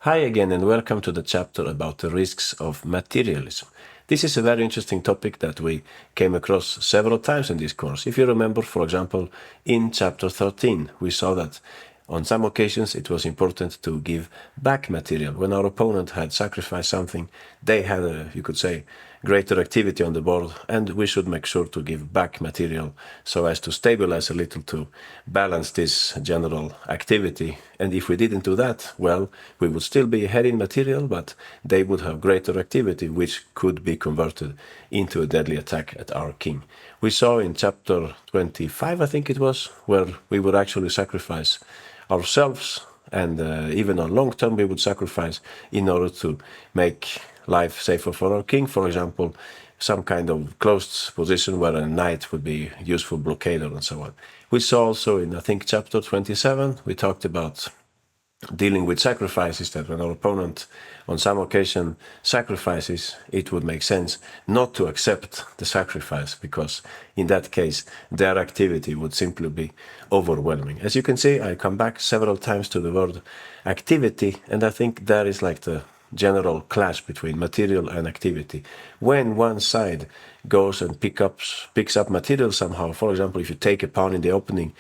Hi again and welcome to the chapter about the risks of materialism. This is a very interesting topic that we came across several times in this course. If you remember, for example, in chapter 13, we saw that on some occasions it was important to give back material. When our opponent had sacrificed something, they had, you could say, greater activity on the board, and we should make sure to give back material so as to stabilize a little to balance this general activity. And if we didn't do that, well, we would still be ahead in material, but they would have greater activity, which could be converted into a deadly attack at our king. We saw in chapter 25, I think it was, where we would actually sacrifice ourselves, and even on long term we would sacrifice in order to make life safer for our king. For example, some kind of closed position where a knight would be a useful blockader and so on. We saw also in, I think, chapter 27, we talked about dealing with sacrifices, that when our opponent on some occasion sacrifices, it would make sense not to accept the sacrifice, because in that case their activity would simply be overwhelming. As you can see, I come back several times to the word activity, and I think that is like the general clash between material and activity. When one side goes and picks up material somehow, for example, if you take a pawn in the opening,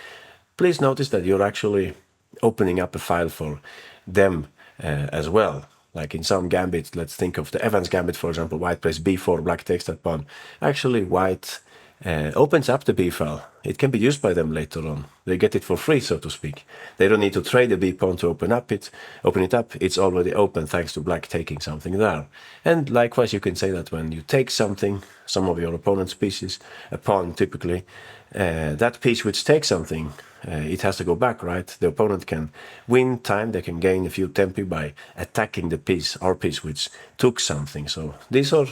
please notice that you're actually opening up a file for them as well. Like in some gambits, let's think of the Evans gambit, for example, white plays b4, black takes that pawn. Actually, white opens up the b file. It can be used by them later on. They get it for free, so to speak. They don't need to trade the b pawn to open it up. It's already open thanks to black taking something there. And likewise, you can say that when you take something, some of your opponent's pieces, a pawn typically, that piece which takes something, it has to go back, right? The opponent can win time, they can gain a few tempi by attacking the piece, our piece, which took something. So these are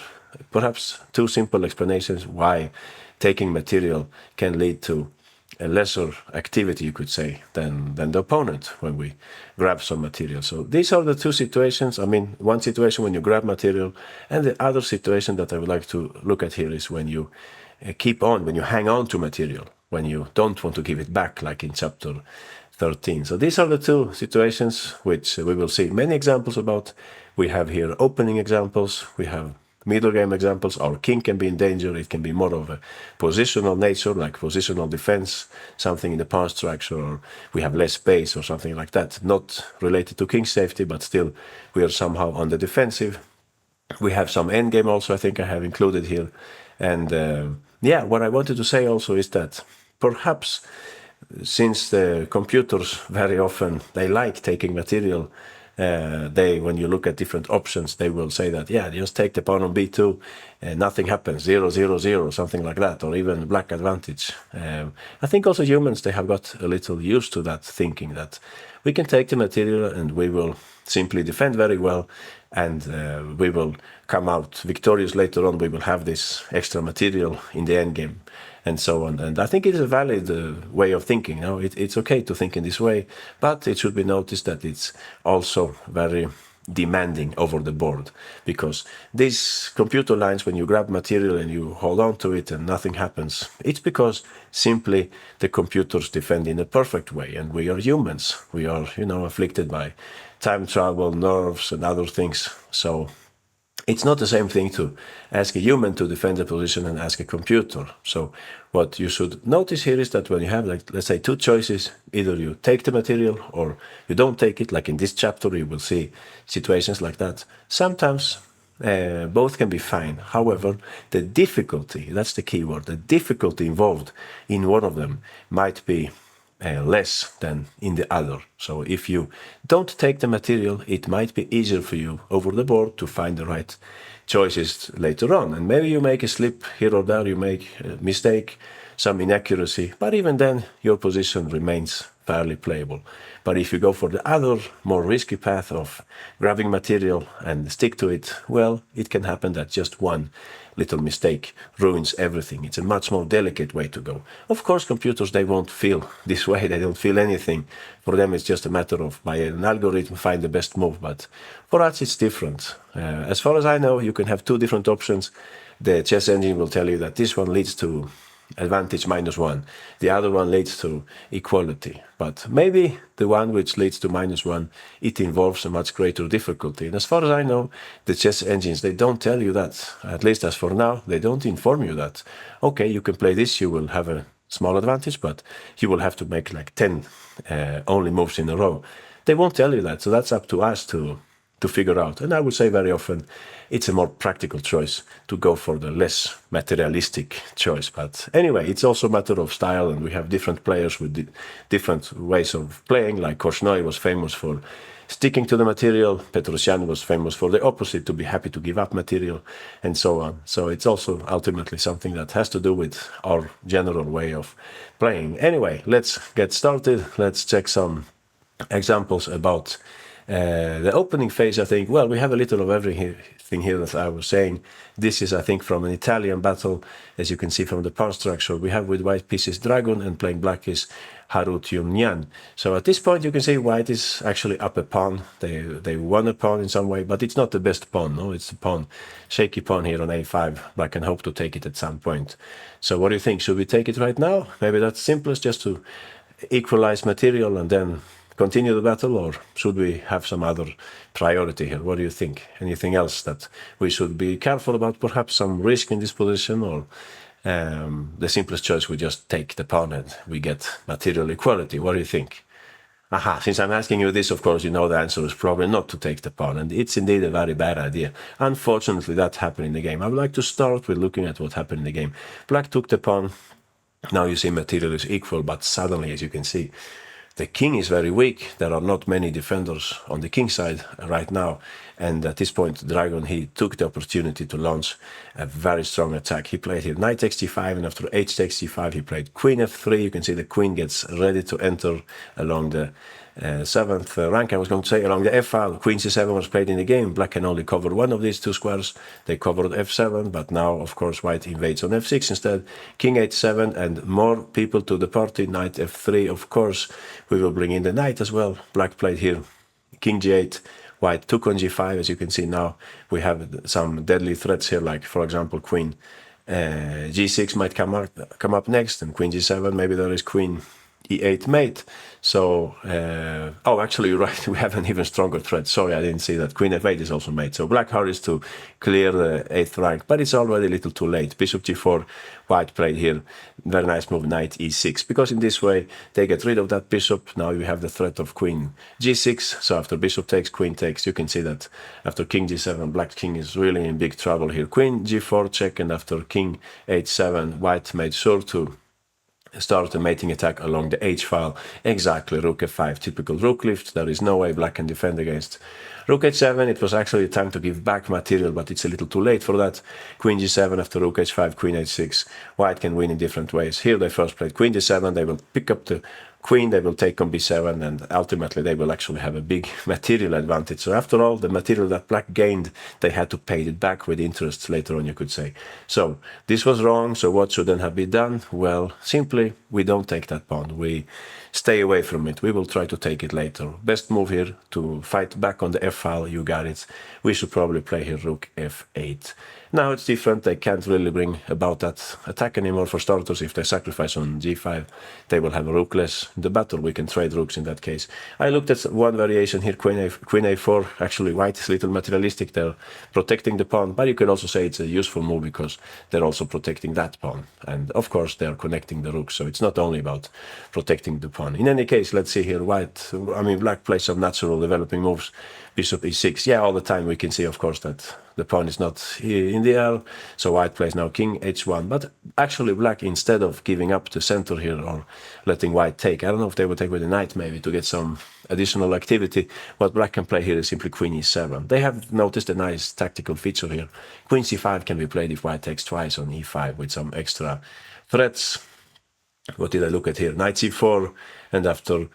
perhaps two simple explanations why taking material can lead to a lesser activity, you could say, than the opponent when we grab some material. So these are the two situations. I mean, one situation when you grab material, and the other situation that I would like to look at here is when you when you hang on to material, when you don't want to give it back, like in chapter 13. So these are the two situations which we will see many examples about. We have here opening examples, we have middle game examples. Our king can be in danger. It can be more of a positional nature, like positional defense, something in the pawn structure, or we have less space or something like that. Not related to king safety, but still we are somehow on the defensive. We have some endgame also, I think I have included here. And yeah, what I wanted to say also is that perhaps since the computers very often, they like taking material, when you look at different options, they will say that, yeah, just take the pawn on b2 and nothing happens, 0, 0, 0, something like that, or even black advantage. I think also humans, they have got a little used to that thinking that we can take the material and we will simply defend very well, and we will come out victorious later on. We will have this extra material in the endgame, and so on. And I think it is a valid way of thinking. It's okay to think in this way, but it should be noticed that it's also very demanding over the board, because these computer lines, when you grab material and you hold on to it and nothing happens, it's because simply the computers defend in a perfect way, and we are humans. We are, afflicted by time travel, nerves, and other things. So it's not the same thing to ask a human to defend a position and ask a computer. So what you should notice here is that when you have, like, let's say, two choices, either you take the material or you don't take it, like in this chapter, you will see situations like that. Sometimes both can be fine. However, the difficulty, that's the key word, the difficulty involved in one of them might be less than in the other. So if you don't take the material, it might be easier for you over the board to find the right choices later on. And maybe you make a slip here or there, you make a mistake, some inaccuracy, but even then your position remains fairly playable. But if you go for the other, more risky path of grabbing material and stick to it, well, it can happen that just one little mistake ruins everything. It's a much more delicate way to go. Of course, computers, they won't feel this way. They don't feel anything. For them, it's just a matter of, by an algorithm, find the best move. But for us, it's different. As far as I know, you can have two different options. The chess engine will tell you that this one leads to advantage -1. The other one leads to equality. But maybe the one which leads to -1, it involves a much greater difficulty. And as far as I know, the chess engines, they don't tell you that. At least as for now, they don't inform you that, okay, you can play this, you will have a small advantage, but you will have to make like 10 only moves in a row. They won't tell you that, so that's up to us to figure out. And I would say very often it's a more practical choice to go for the less materialistic choice. But anyway, it's also a matter of style, and we have different players with different ways of playing. Like Korchnoi was famous for sticking to the material, Petrosyan was famous for the opposite, to be happy to give up material, and so on. So it's also ultimately something that has to do with our general way of playing. Anyway, let's get started. Let's check some examples about the opening phase. I think, well, we have a little of everything here that I was saying. This is, I think, from an Italian battle. As you can see from the pawn structure, we have with white pieces Dragon, and playing black is Harutium Nyan. So at this point, you can see white is actually up a pawn. They won a pawn in some way, but it's not the best pawn. No, it's a pawn, shaky pawn here on a5. Black can hope to take it at some point. So what do you think? Should we take it right now? Maybe that's simplest, just to equalize material and then continue the battle, or should we have some other priority here? What do you think? Anything else that we should be careful about? Perhaps some risk in this position, or the simplest choice, we just take the pawn and we get material equality? What do you think? Aha, since I'm asking you this, of course, you know the answer is probably not to take the pawn, and it's indeed a very bad idea. Unfortunately, that happened in the game. I would like to start with looking at what happened in the game. Black took the pawn. Now you see material is equal, but suddenly, as you can see, the king is very weak. There are not many defenders on the king side right now. And at this point, Dragon, he took the opportunity to launch a very strong attack. He played here knight takes d5, and after h takes d5, he played queen f3. You can see the queen gets ready to enter along the 7th rank, I was going to say, along the f file. Queen c7 was played in the game. Black can only cover one of these two squares. They covered f7, but now, of course, white invades on f6 instead. King h7, and more people to the party. Knight f3, of course. We will bring in the knight as well. Black played here king g8. White took on g5. As you can see now, we have some deadly threats here, like, for example, queen g6 might come up next, and queen g7. Maybe there is queen e8 mate. So, oh, actually, you're right. We have an even stronger threat. Sorry, I didn't see that. Queen f8 is also mate. So black hurries to clear the 8th rank, but it's already a little too late. Bishop g4, white played here. Very nice move, knight e6, because in this way, they get rid of that bishop. Now you have the threat of queen g6. So after bishop takes, queen takes, you can see that after king g7, black king is really in big trouble here. Queen g4 check, and after king h7, white made sure to start a mating attack along the h file. Exactly, rook f5, typical rook lift. There is no way black can defend against rook h7. It was actually time to give back material, but it's a little too late for that. Queen g7 after rook h5, queen h6. White can win in different ways. Here they first played queen g7. They will pick up the queen, they will take on b7, and ultimately they will actually have a big material advantage. So after all, the material that black gained, they had to pay it back with interest later on, you could say. So this was wrong. So what should then have been done? Well, simply, we don't take that pawn. We stay away from it. We will try to take it later. Best move here to fight back on the f file. You got it. We should probably play here rook f8. Now it's different. They can't really bring about that attack anymore. For starters, if they sacrifice on g5, they will have a rookless in the battle. We can trade rooks in that case. I looked at one variation here, queen a4. Actually, white is a little materialistic. They're protecting the pawn, but you could also say it's a useful move because they're also protecting that pawn. And of course, they're connecting the rook. So it's not only about protecting the pawn. In any case, let's see here. Black plays some natural developing moves. Bishop e6. Yeah, all the time we can see, of course, that the pawn is not in the air. So white plays now king h1. But actually black, instead of giving up the center here or letting white take, I don't know if they would take with the knight maybe to get some additional activity. What black can play here is simply queen e7. They have noticed a nice tactical feature here. Queen c5 can be played if white takes twice on e5 with some extra threats. What did I look at here? Knight c4, and after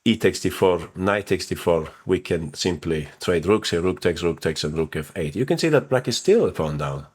e takes d4, knight takes d4, we can simply trade rooks here. Rook takes, and rook f8. You can see that black is still a pawn down.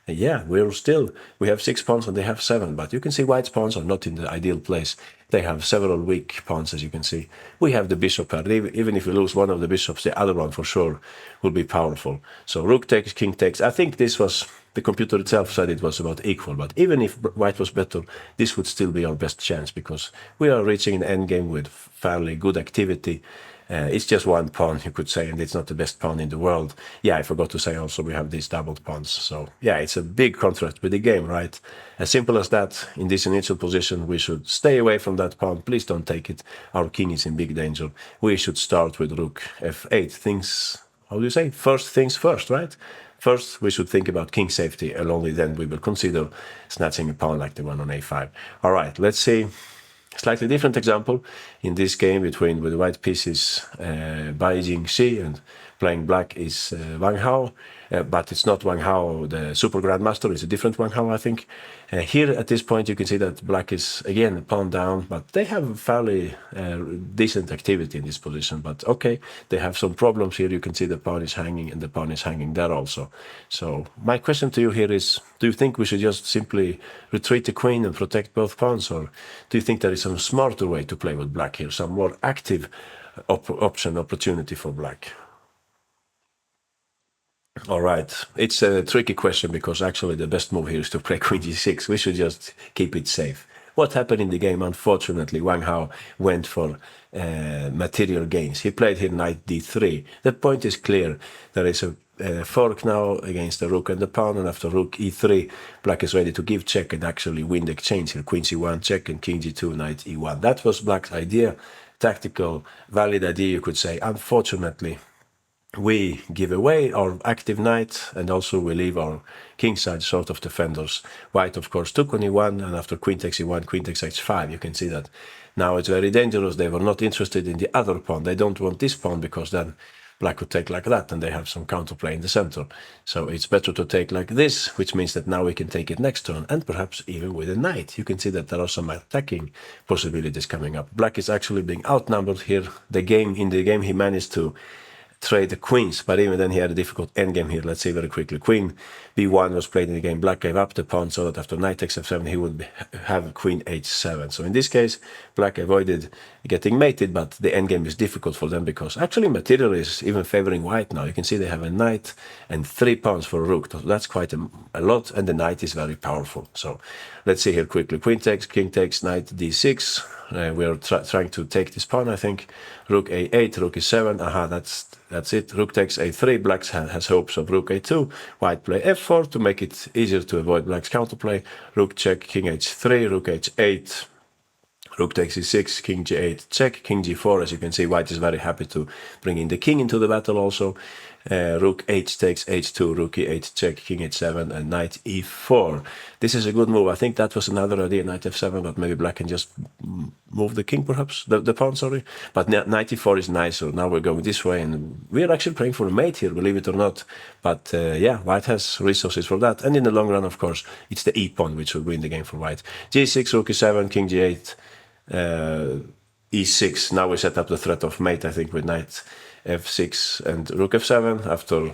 Yeah, we have 6 pawns and they have 7, but you can see white's pawns are not in the ideal place. They have several weak pawns, as you can see. We have the bishop pair. Even if we lose one of the bishops, the other one for sure will be powerful. So rook takes, king takes. I think this was the computer itself said it was about equal. But even if white was better, this would still be our best chance because we are reaching an endgame with fairly good activity. It's just one pawn, you could say, and it's not the best pawn in the world. Yeah, I forgot to say also we have these doubled pawns. So yeah, it's a big contrast with the game, right? As simple as that. In this initial position, we should stay away from that pawn. Please don't take it. Our king is in big danger. We should start with rook f8. Things, how do you say? First things first, right? First, we should think about king safety, and only then we will consider snatching a pawn like the one on a5. All right, let's see. Slightly different example in this game between with the white pieces Bai Jingxi and playing black is Wang Hao, but it's not Wang Hao, the super grandmaster. It's a different Wang Hao, I think. Here at this point, you can see that black is again a pawn down, but they have fairly decent activity in this position. But okay, they have some problems here. You can see the pawn is hanging and the pawn is hanging there also. So my question to you here is: do you think we should just simply retreat the queen and protect both pawns, or do you think there is some smarter way to play with black here, some more active opportunity for black? All right, it's a tricky question because actually the best move here is to play queen g6. We should just keep it safe. What happened in the game? Unfortunately, Wang Hao went for material gains. He played here knight d3. The point is clear. There is a fork now against the rook and the pawn, and after rook e3, black is ready to give check and actually win the exchange here. Queen c1 check and king g2, knight e1. That was black's idea. Tactical, valid idea, you could say. Unfortunately, we give away our active knight, and also we leave our kingside sort of defenders. White, of course, took on e1, and after queen takes e1, queen takes h5, you can see that now it's very dangerous. They were not interested in the other pawn. They don't want this pawn because then black could take like that, and they have some counterplay in the center. So it's better to take like this, which means that now we can take it next turn, and perhaps even with a knight. You can see that there are some attacking possibilities coming up. Black is actually being outnumbered here. In the game, he managed to trade the queens, but even then he had a difficult endgame here. Let's see very quickly. Queen b1 was played in the game. Black gave up the pawn so that after knight takes f7 he would have queen h7. So in this case, black avoided getting mated, but the endgame is difficult for them because actually material is even favoring white now. You can see they have a knight and 3 pawns for a rook. So that's quite a lot, and the knight is very powerful. So let's see here quickly. Queen takes, king takes, knight d6. We are trying to take this pawn, I think. Rook a8, rook e7. Aha, that's it. Rook takes a3. Black has hopes of rook a2. White play f4 to make it easier to avoid black's counterplay. Rook check, king h3, rook h8. Rook takes e6, king g8, check, king g4. As you can see, white is very happy to bring in the king into the battle also. Rook h takes h2, rook e8, check, king h7, and knight e4. This is a good move. I think that was another idea, knight f7, but maybe black can just move the king perhaps, the pawn, sorry. But knight e4 is nicer. Now we're going this way, and we're actually playing for a mate here, believe it or not. But yeah, white has resources for that. And in the long run, of course, it's the e-pawn which will win the game for white. g6, rook e7, king g8, e6. Now we set up the threat of mate, I think, with knight f6 and rook f7. After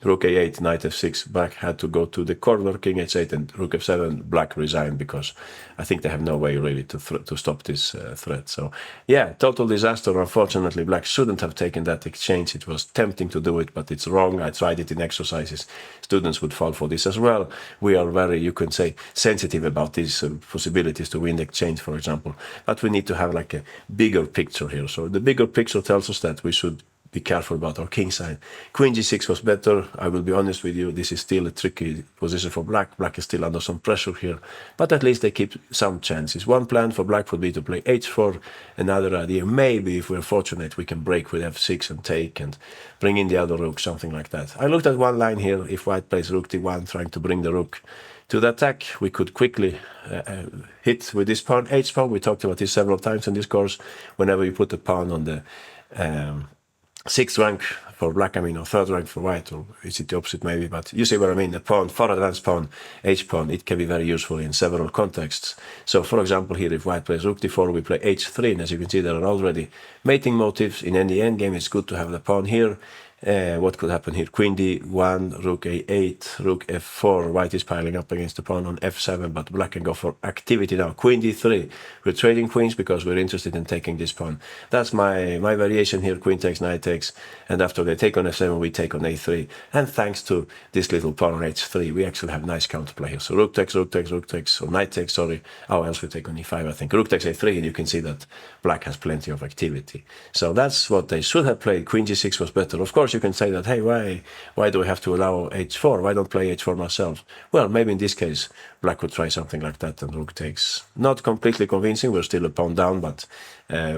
rook a8, knight f6, black had to go to the corner, king h8 and rook f7. Black resigned because I think they have no way really to stop this threat. So yeah, total disaster. Unfortunately, black shouldn't have taken that exchange. It was tempting to do it, but it's wrong. I tried it in exercises. Students would fall for this as well. We are very, you can say, sensitive about these possibilities to win the exchange, for example. But we need to have like a bigger picture here. So the bigger picture tells us that we should be careful about our king side. Queen g6 was better. I will be honest with you, this is still a tricky position for black. Black is still under some pressure here, but at least they keep some chances. One plan for black would be to play h4. Another idea, maybe if we're fortunate, we can break with f6 and take and bring in the other rook, something like that. I looked at one line here. If white plays rook d1, trying to bring the rook to the attack, we could quickly hit with this pawn, h-pawn. We talked about this several times in this course. Whenever you put a pawn on the 6th rank for black, I mean, or 3rd rank for white, or is it the opposite maybe, but you see what I mean, a pawn, far advanced pawn, h-pawn, it can be very useful in several contexts. So for example here, if white plays rook d4, we play h3, and as you can see there are already mating motives. In any endgame, it's good to have the pawn here, What could happen here? Queen d1, rook a8, rook f4. White is piling up against the pawn on f7, but black can go for activity now. Queen d3. We're trading queens because we're interested in taking this pawn. That's my variation here. Queen takes, knight takes, and after they take on f7, we take on a3. And thanks to this little pawn on h3, we actually have nice counterplay here. So rook takes, rook takes, rook takes, or knight takes, sorry. Oh, else we take on e5, I think. Rook takes a3, and you can see that black has plenty of activity. So that's what they should have played. Queen g6 was better. Of course, you can say that, hey, why do we have to allow h4? Why don't play h4 myself? Well, maybe in this case, black would try something like that, and rook takes. Not completely convincing. We're still a pawn down, but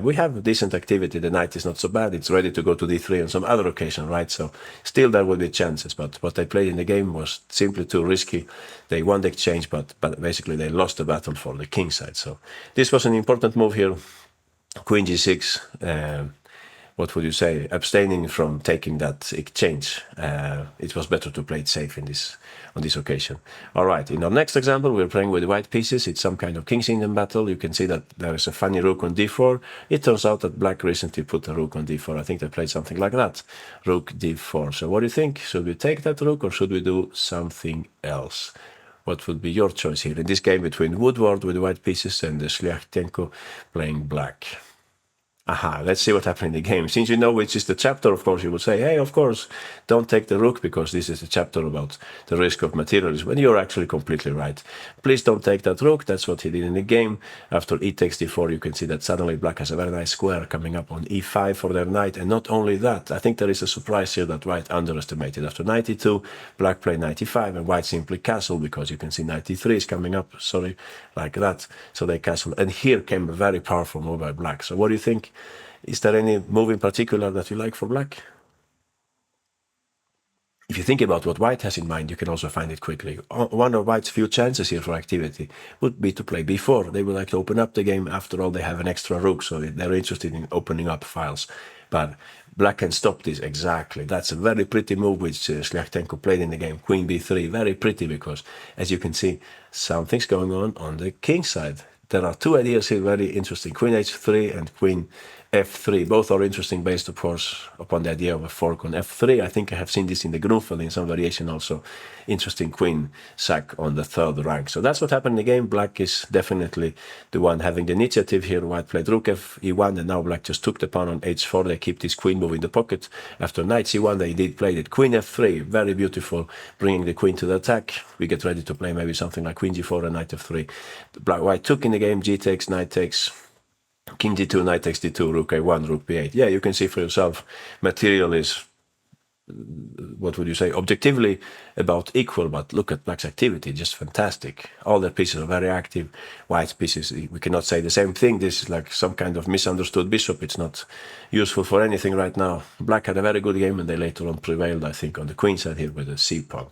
we have decent activity. The knight is not so bad. It's ready to go to d3 on some other occasion, right? So still there will be chances, but what they played in the game was simply too risky. They won the exchange, but basically they lost the battle for the king side. So this was an important move here. Queen g6, what would you say, abstaining from taking that exchange. It was better to play it safe on this occasion. All right, in our next example, we're playing with white pieces. It's some kind of King's Indian battle. You can see that there is a funny rook on d4. It turns out that black recently put a rook on d4. I think they played something like that, rook d4. So what do you think? Should we take that rook or should we do something else? What would be your choice here in this game between Woodward with white pieces and the Shliachtenko playing black? Aha, let's see what happened in the game. Since you know which is the chapter, of course, you would say, hey, of course, don't take the rook because this is a chapter about the risk of materialism. When you're actually completely right. Please don't take that rook. That's what he did in the game. After e takes d4, you can see that suddenly black has a very nice square coming up on e5 for their knight. And not only that, I think there is a surprise here that white underestimated. After knight e2, black played knight e5 and white simply castled because you can see knight e3 is coming up, sorry, like that. So they castled. And here came a very powerful move by black. So what do you think? Is there any move in particular that you like for black? If you think about what white has in mind, you can also find it quickly. One of white's few chances here for activity would be to play b4. They would like to open up the game. After all, they have an extra rook, so they're interested in opening up files. But black can stop this exactly. That's a very pretty move which Shliachtenko played in the game. Queen b3, very pretty because, as you can see, something's going on the king side. There are two ideas here, very interesting. Queen h3 and queen f3. Both are interesting based, of course, upon the idea of a fork on f3. I think I have seen this in the Grunfeld in some variation also. Interesting queen sack on the third rank. So that's what happened in the game. Black is definitely the one having the initiative here. White played rook e1, and now black just took the pawn on h4. They keep this queen move in the pocket. After knight c1, they did play it. Queen f3, very beautiful, bringing the queen to the attack. We get ready to play maybe something like queen g4 and knight f3. White took in the game, g takes, knight takes, king d2, knight takes d2, rook a1, rook b8. Yeah, you can see for yourself, material is, what would you say, objectively about equal, but look at black's activity, just fantastic. All their pieces are very active. White's pieces, we cannot say the same thing. This is like some kind of misunderstood bishop. It's not useful for anything right now. Black had a very good game, and they later on prevailed, I think, on the queen side here with the c pawn.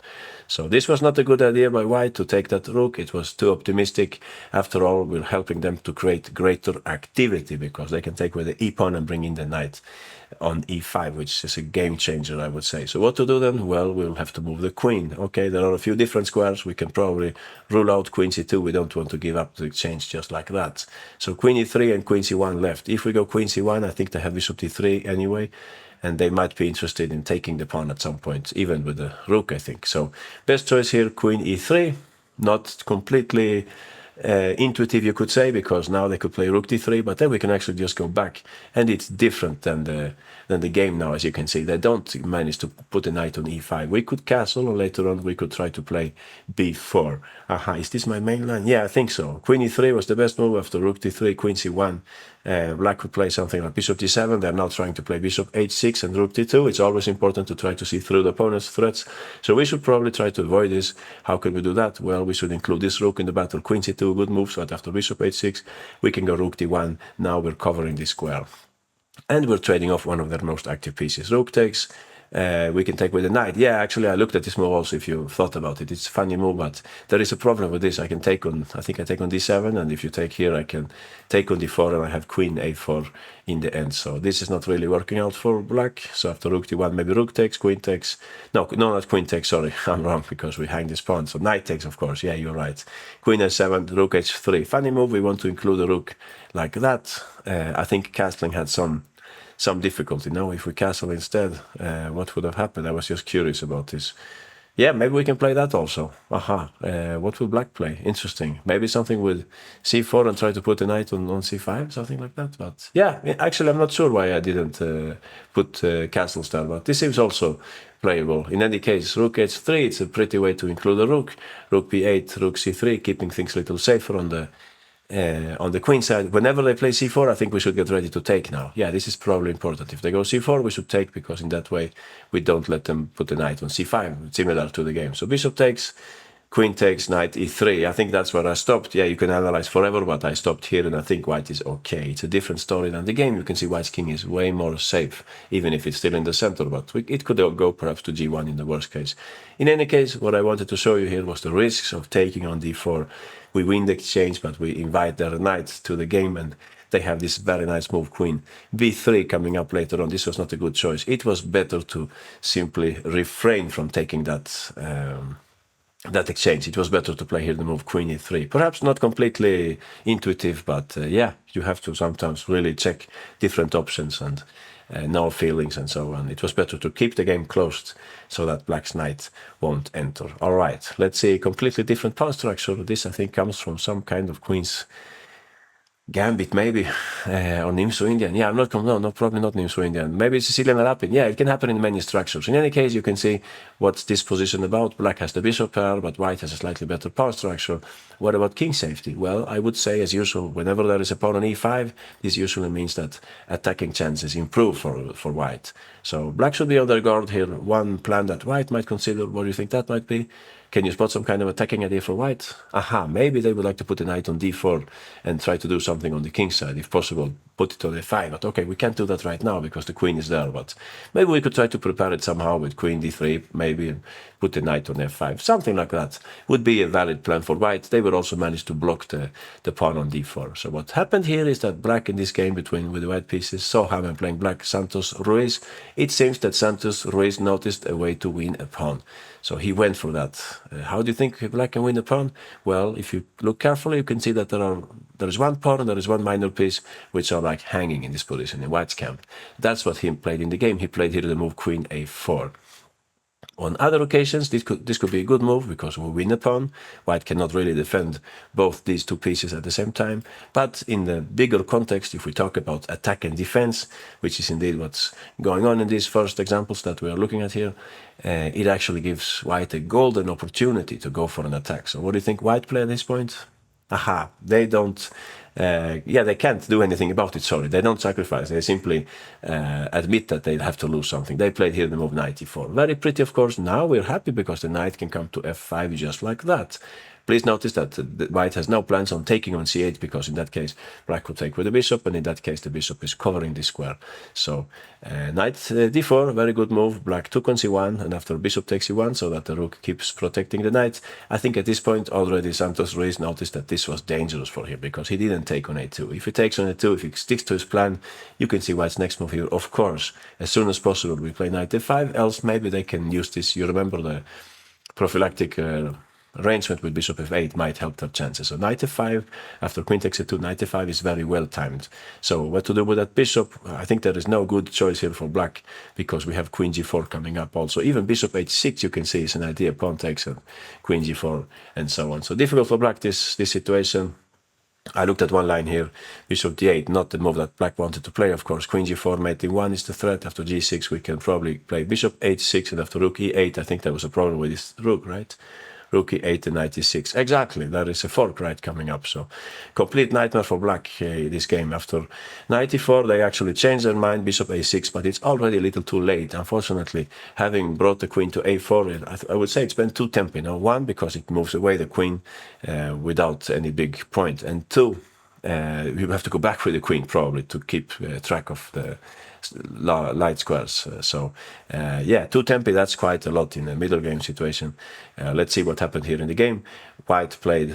So this was not a good idea by white to take that rook. It was too optimistic. After all, we're helping them to create greater activity because they can take with the e pawn and bring in the knight on e5, which is a game changer, I would say. So what to do then? Well, we'll have to move the queen. Okay, there are a few different squares. We can probably rule out queen c2. We don't want to give up the exchange just like that. So queen e3 and queen c1 left. If we go queen c1, I think they have bishop d3 anyway, and they might be interested in taking the pawn at some point, even with the rook, I think. So best choice here, queen e3. Not completely intuitive, you could say, because now they could play rook d3, but then we can actually just go back, and it's different than the game now. As you can see, they don't manage to put a knight on e5. We could castle, or later on we could try to play b4. Aha, is this my main line? Yeah, I think so. Queen e3 was the best move. After rook d3, queen c1. Black could play something like bishop d7. They're now trying to play bishop h6 and rook d2. It's always important to try to see through the opponent's threats. So we should probably try to avoid this. How can we do that? Well, we should include this rook in the battle. Queen c2, good move. So that after bishop h6, we can go rook d1. Now we're covering this square. And we're trading off one of their most active pieces. Rook takes. We can take with the knight. Yeah, actually, I looked at this move also, if you thought about it. It's a funny move, but there is a problem with this. I can take on, I think I take on d7, and if you take here, I can take on d4, and I have queen a4 in the end. So this is not really working out for black. So after rook d1, maybe rook takes, queen takes. No, not queen takes, sorry. I'm wrong, because we hang this pawn. So knight takes, of course. Yeah, you're right. Queen a7, rook h3. Funny move. We want to include a rook like that. I think castling had some some difficulty. Now, if we castle instead, what would have happened? I was just curious about this. Yeah, maybe we can play that also. Aha. What will black play? Interesting. Maybe something with c4 and try to put a knight on c5, something like that. But yeah, actually, I'm not sure why I didn't put castles there. But this seems also playable. In any case, rook h3, it's a pretty way to include a rook. Rook b8, rook c3, keeping things a little safer on the queen side. Whenever they play c4, I think we should get ready to take now. Yeah, this is probably important. If they go c4, we should take, because in that way we don't let them put the knight on c5, similar to the game. So bishop takes, queen takes, knight e3. I think that's where I stopped. Yeah, you can analyze forever, but I stopped here, and I think white is okay. It's a different story than the game. You can see white's king is way more safe, even if it's still in the center, but it could go perhaps to g1 in the worst case. In any case, what I wanted to show you here was the risks of taking on d4. We win the exchange, but we invite their knight to the game, and they have this very nice move, queen b3, coming up later on. This was not a good choice. It was better to simply refrain from taking that exchange. It was better to play here the move queen e3. Perhaps not completely intuitive, but yeah, you have to sometimes really check different options and no feelings and so on. It was better to keep the game closed so that black's knight won't enter. All right, let's see a completely different pawn structure. This, I think, comes from some kind of queen's gambit, maybe, or Nimso Indian. Yeah, no, probably not Nimso Indian. Maybe Sicilian Lapin. Yeah, it can happen in many structures. In any case, you can see what's this position about. Black has the bishop pair, but white has a slightly better pawn structure. What about king safety? Well, I would say, as usual, whenever there is a pawn on e5, this usually means that attacking chances improve for white. So black should be on their guard here. One plan that white might consider. What do you think that might be? Can you spot some kind of attacking idea for white? Aha, maybe they would like to put a knight on d4 and try to do something on the king side, if possible. Put it on a5, but okay, we can't do that right now because the queen is there, but maybe we could try to prepare it somehow with queen d3, maybe, and put the knight on f5. Something like that would be a valid plan for white. They would also manage to block the pawn on d4. So what happened here is that black in this game with the white pieces, so how I'm playing black, Santos, Ruiz, it seems that Santos, Ruiz noticed a way to win a pawn. So he went for that. How do you think black can win a pawn? Well, if you look carefully, you can see that there is one pawn and there is one minor piece which are like hanging in this position in white's camp. That's what he played in the game. He played here the move queen a4. On other occasions, this could be a good move because we win a pawn. White cannot really defend both these two pieces at the same time. But in the bigger context, if we talk about attack and defense, which is indeed what's going on in these first examples that we are looking at here, it actually gives white a golden opportunity to go for an attack. So what do you think white play at this point? Aha, they don't, they can't do anything about it, sorry. They don't sacrifice, they simply admit that they have to lose something. They played here the move knight e4. Very pretty, of course. Now we're happy because the knight can come to f5 just like that. Please notice that white has no plans on taking on c8 because in that case black would take with the bishop, and in that case the bishop is covering the square. So knight d4, very good move. Black took on c1 and after bishop takes c1 so that the rook keeps protecting the knight. I think at this point already Santos Ruiz noticed that this was dangerous for him because he didn't take on a2. If he takes on a2, if he sticks to his plan, you can see white's next move here. Of course, as soon as possible we play knight f5, else maybe they can use this. You remember the prophylactic arrangement with bishop f8 might help their chances. So knight f5 after queen takes a2, knight f5 is very well timed. So what to do with that bishop? I think there is no good choice here for black because we have queen g4 coming up also. Even bishop h6 you can see is an idea. Pawn takes a queen g4 and so on. So difficult for black this situation. I looked at one line here, bishop d8, not the move that black wanted to play, of course. Queen g4, mate d1 is the threat. After g6 we can probably play bishop h6, and after rook e8 I think there was a problem with this rook, right? Rook e8 and knight e6. Exactly, there is a fork right coming up. So complete nightmare for black this game. After knight e4 they actually changed their mind, bishop a6, but it's already a little too late. Unfortunately, having brought the queen to a4, I would say it's been too tempting. Now, one, because it moves away the queen without any big point, and two, you have to go back with the queen probably to keep track of the light squares. Yeah, 2 tempi, that's quite a lot in a middle game situation. Let's see what happened here in the game. White played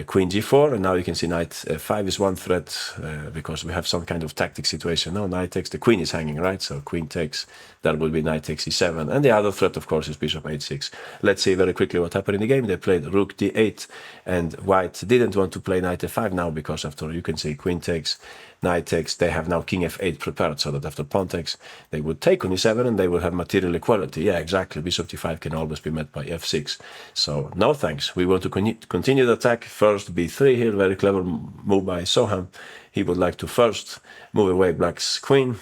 queen g4, and now you can see knight f5 is one threat because we have some kind of tactic situation. Now knight takes, the queen is hanging, right? So queen takes, that would be knight takes e7. And the other threat, of course, is bishop h6. Let's see very quickly what happened in the game. They played rook d8, and white didn't want to play knight f5 now because after, you can see queen takes, knight takes, they have now king f8 prepared, so that after pawn takes, they would take on e7 and they will have material equality. Yeah, exactly. Bishop d5 can always be met by f6. So no thanks. We want to continue the attack. First b3 here, very clever move by Soham. He would like to first move away black's queen.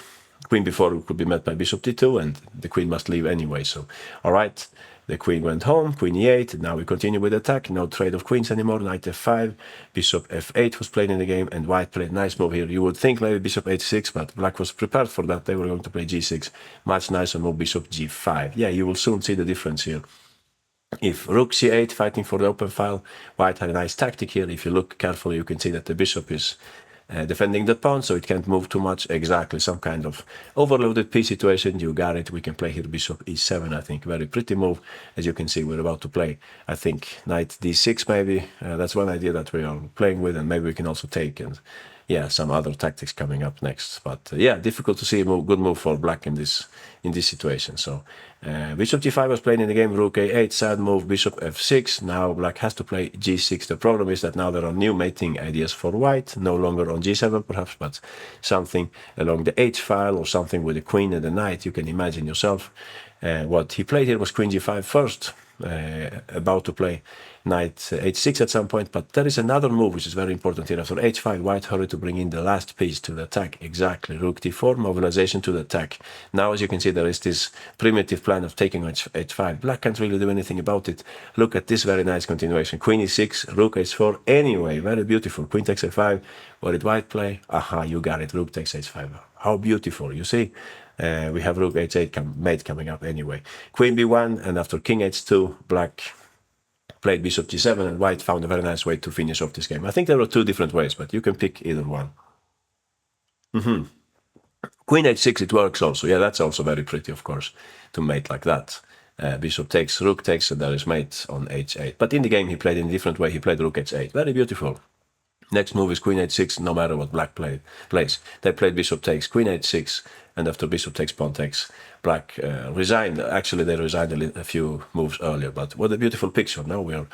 Queen b4 could be met by bishop d2, and the queen must leave anyway. So, all right, the queen went home, queen e8. Now we continue with the attack. No trade of queens anymore. Knight f5, bishop f8 was played in the game, and white played nice move here. You would think maybe bishop h6, but black was prepared for that. They were going to play g6. Much nicer move, bishop g5. Yeah, you will soon see the difference here. If rook c8 fighting for the open file, white had a nice tactic here. If you look carefully, you can see that the bishop is defending the pawn, so it can't move too much. Exactly, some kind of overloaded piece situation. You got it. We can play here bishop e7, I think. Very pretty move. As you can see, we're about to play, I think, knight d6 maybe. That's one idea that we are playing with, and maybe we can also take, and yeah, some other tactics coming up next. But yeah, difficult to see a good move for black in this situation. So bishop g5 was played in the game, rook a8, sad move, bishop f6. Now black has to play g6. The problem is that now there are new mating ideas for white, no longer on g7 perhaps, but something along the h file or something with the queen and the knight. You can imagine yourself. What he played here was queen g5 first, about to play knight h6 at some point, but there is another move which is very important here. After h5, white hurried to bring in the last piece to the attack. Exactly, rook d4, mobilization to the attack. Now, as you can see, there is this primitive plan of taking h5. Black can't really do anything about it. Look at this very nice continuation. Queen e6, rook h4. Anyway, very beautiful. Queen takes a5. What did white play? Aha, you got it. Rook takes h5. How beautiful, you see? We have rook h8 mate coming up anyway. Queen b1, and after king h2, black played bishop g7, and white found a very nice way to finish off this game. I think there are two different ways, but you can pick either one. Queen h6, it works also. Yeah, that's also very pretty, of course, to mate like that. Bishop takes, rook takes, and there is mate on h8. But in the game, he played in a different way. He played rook h8. Very beautiful. Next move is queen h6, no matter what black plays. They played bishop takes, queen h6, and after bishop takes, pawn takes, black resigned. Actually, they resigned a few moves earlier, but what a beautiful picture. Now we are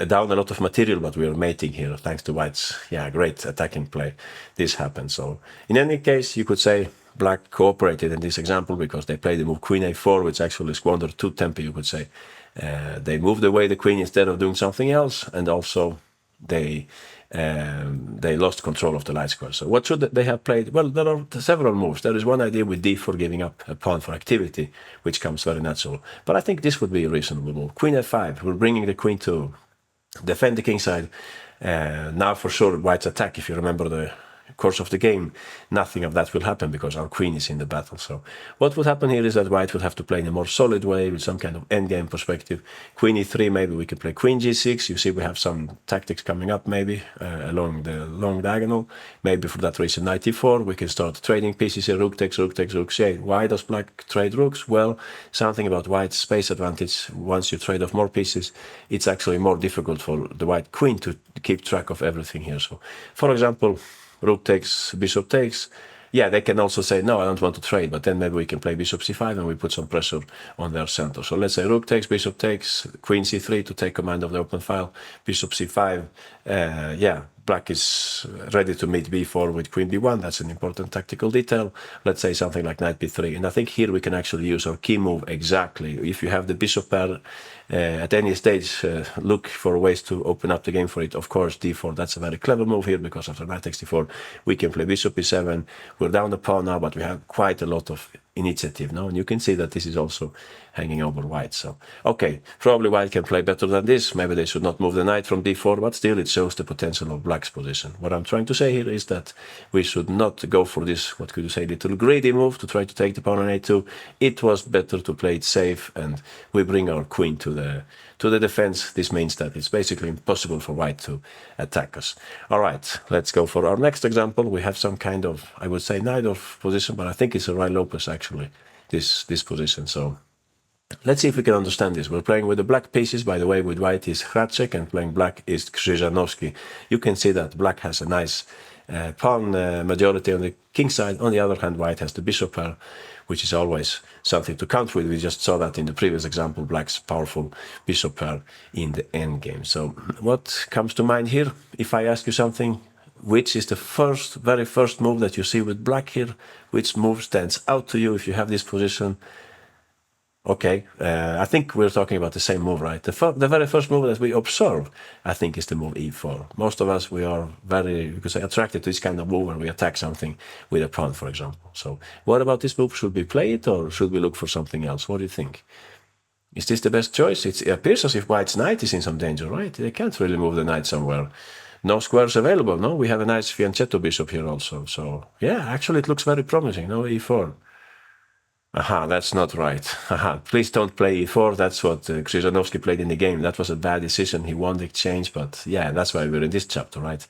down a lot of material, but we are mating here, thanks to white's, yeah, great attacking play. This happened. So in any case, you could say black cooperated in this example because they played the move queen a4, which actually squandered 2 tempi, you could say. They moved away the queen instead of doing something else, and also they lost control of the light square. So what should they have played? Well, there are several moves. There is one idea with d4 giving up a pawn for activity, which comes very natural. But I think this would be a reasonable move. Queen f5, we're bringing the queen to defend the king side. Now for sure white's attack, if you remember the course of the game, nothing of that will happen because our queen is in the battle. So what would happen here is that white would have to play in a more solid way with some kind of endgame perspective. Queen e3, maybe we could play queen g6. You see we have some tactics coming up maybe along the long diagonal. Maybe for that reason knight e4, we can start trading pieces here. Rook takes, rook takes, rook c8. Why does black trade rooks? Well, something about white's space advantage. Once you trade off more pieces, it's actually more difficult for the white queen to keep track of everything here. So for example, rook takes, bishop takes. Yeah, they can also say, no, I don't want to trade, but then maybe we can play bishop c5 and we put some pressure on their center. So let's say rook takes, bishop takes, queen c3 to take command of the open file, bishop c5. Yeah, black is ready to meet b4 with queen b1. That's an important tactical detail. Let's say something like knight b3. And I think here we can actually use our key move exactly. If you have the bishop pair at any stage, look for ways to open up the game for it. Of course, d4, that's a very clever move here because after knight takes d4, we can play bishop e7. We're down the pawn now, but we have quite a lot of initiative now, and you can see that this is also hanging over white. So, okay, probably white can play better than this. Maybe they should not move the knight from d4, but still it shows the potential of black's position. What I'm trying to say here is that we should not go for this, what could you say, little greedy move to try to take the pawn on a2. It was better to play it safe, and we bring our queen to the defense. This means that it's basically impossible for white to attack us. All right, let's go for our next example. We have some kind of, I would say, neither position, but I think it's a Rai Lopez actually, this position. So let's see if we can understand this. We're playing with the black pieces. By the way, with white is Hracek and playing black is Krzyżanowski. You can see that black has a nice pawn majority on the king side. On the other hand, white has the bishop pair, which is always something to count with. We just saw that in the previous example, black's powerful bishop pair in the endgame. So what comes to mind here? If I ask you something, which is the very first move that you see with black here? Which move stands out to you if you have this position? Okay, I think we're talking about the same move, right? The very first move that we observe, I think, is the move e4. Most of us, we are very, you could say, attracted to this kind of move when we attack something with a pawn, for example. So what about this move? Should we play it or should we look for something else? What do you think? Is this the best choice? It appears as if white's knight is in some danger, right? They can't really move the knight somewhere. No squares available, no? We have a nice fianchetto bishop here also. So, yeah, actually it looks very promising, no? e4. Aha, that's not right. Aha, please don't play e4. That's what Krzyżanowski played in the game. That was a bad decision. He won the exchange, but yeah, that's why we're in this chapter, right?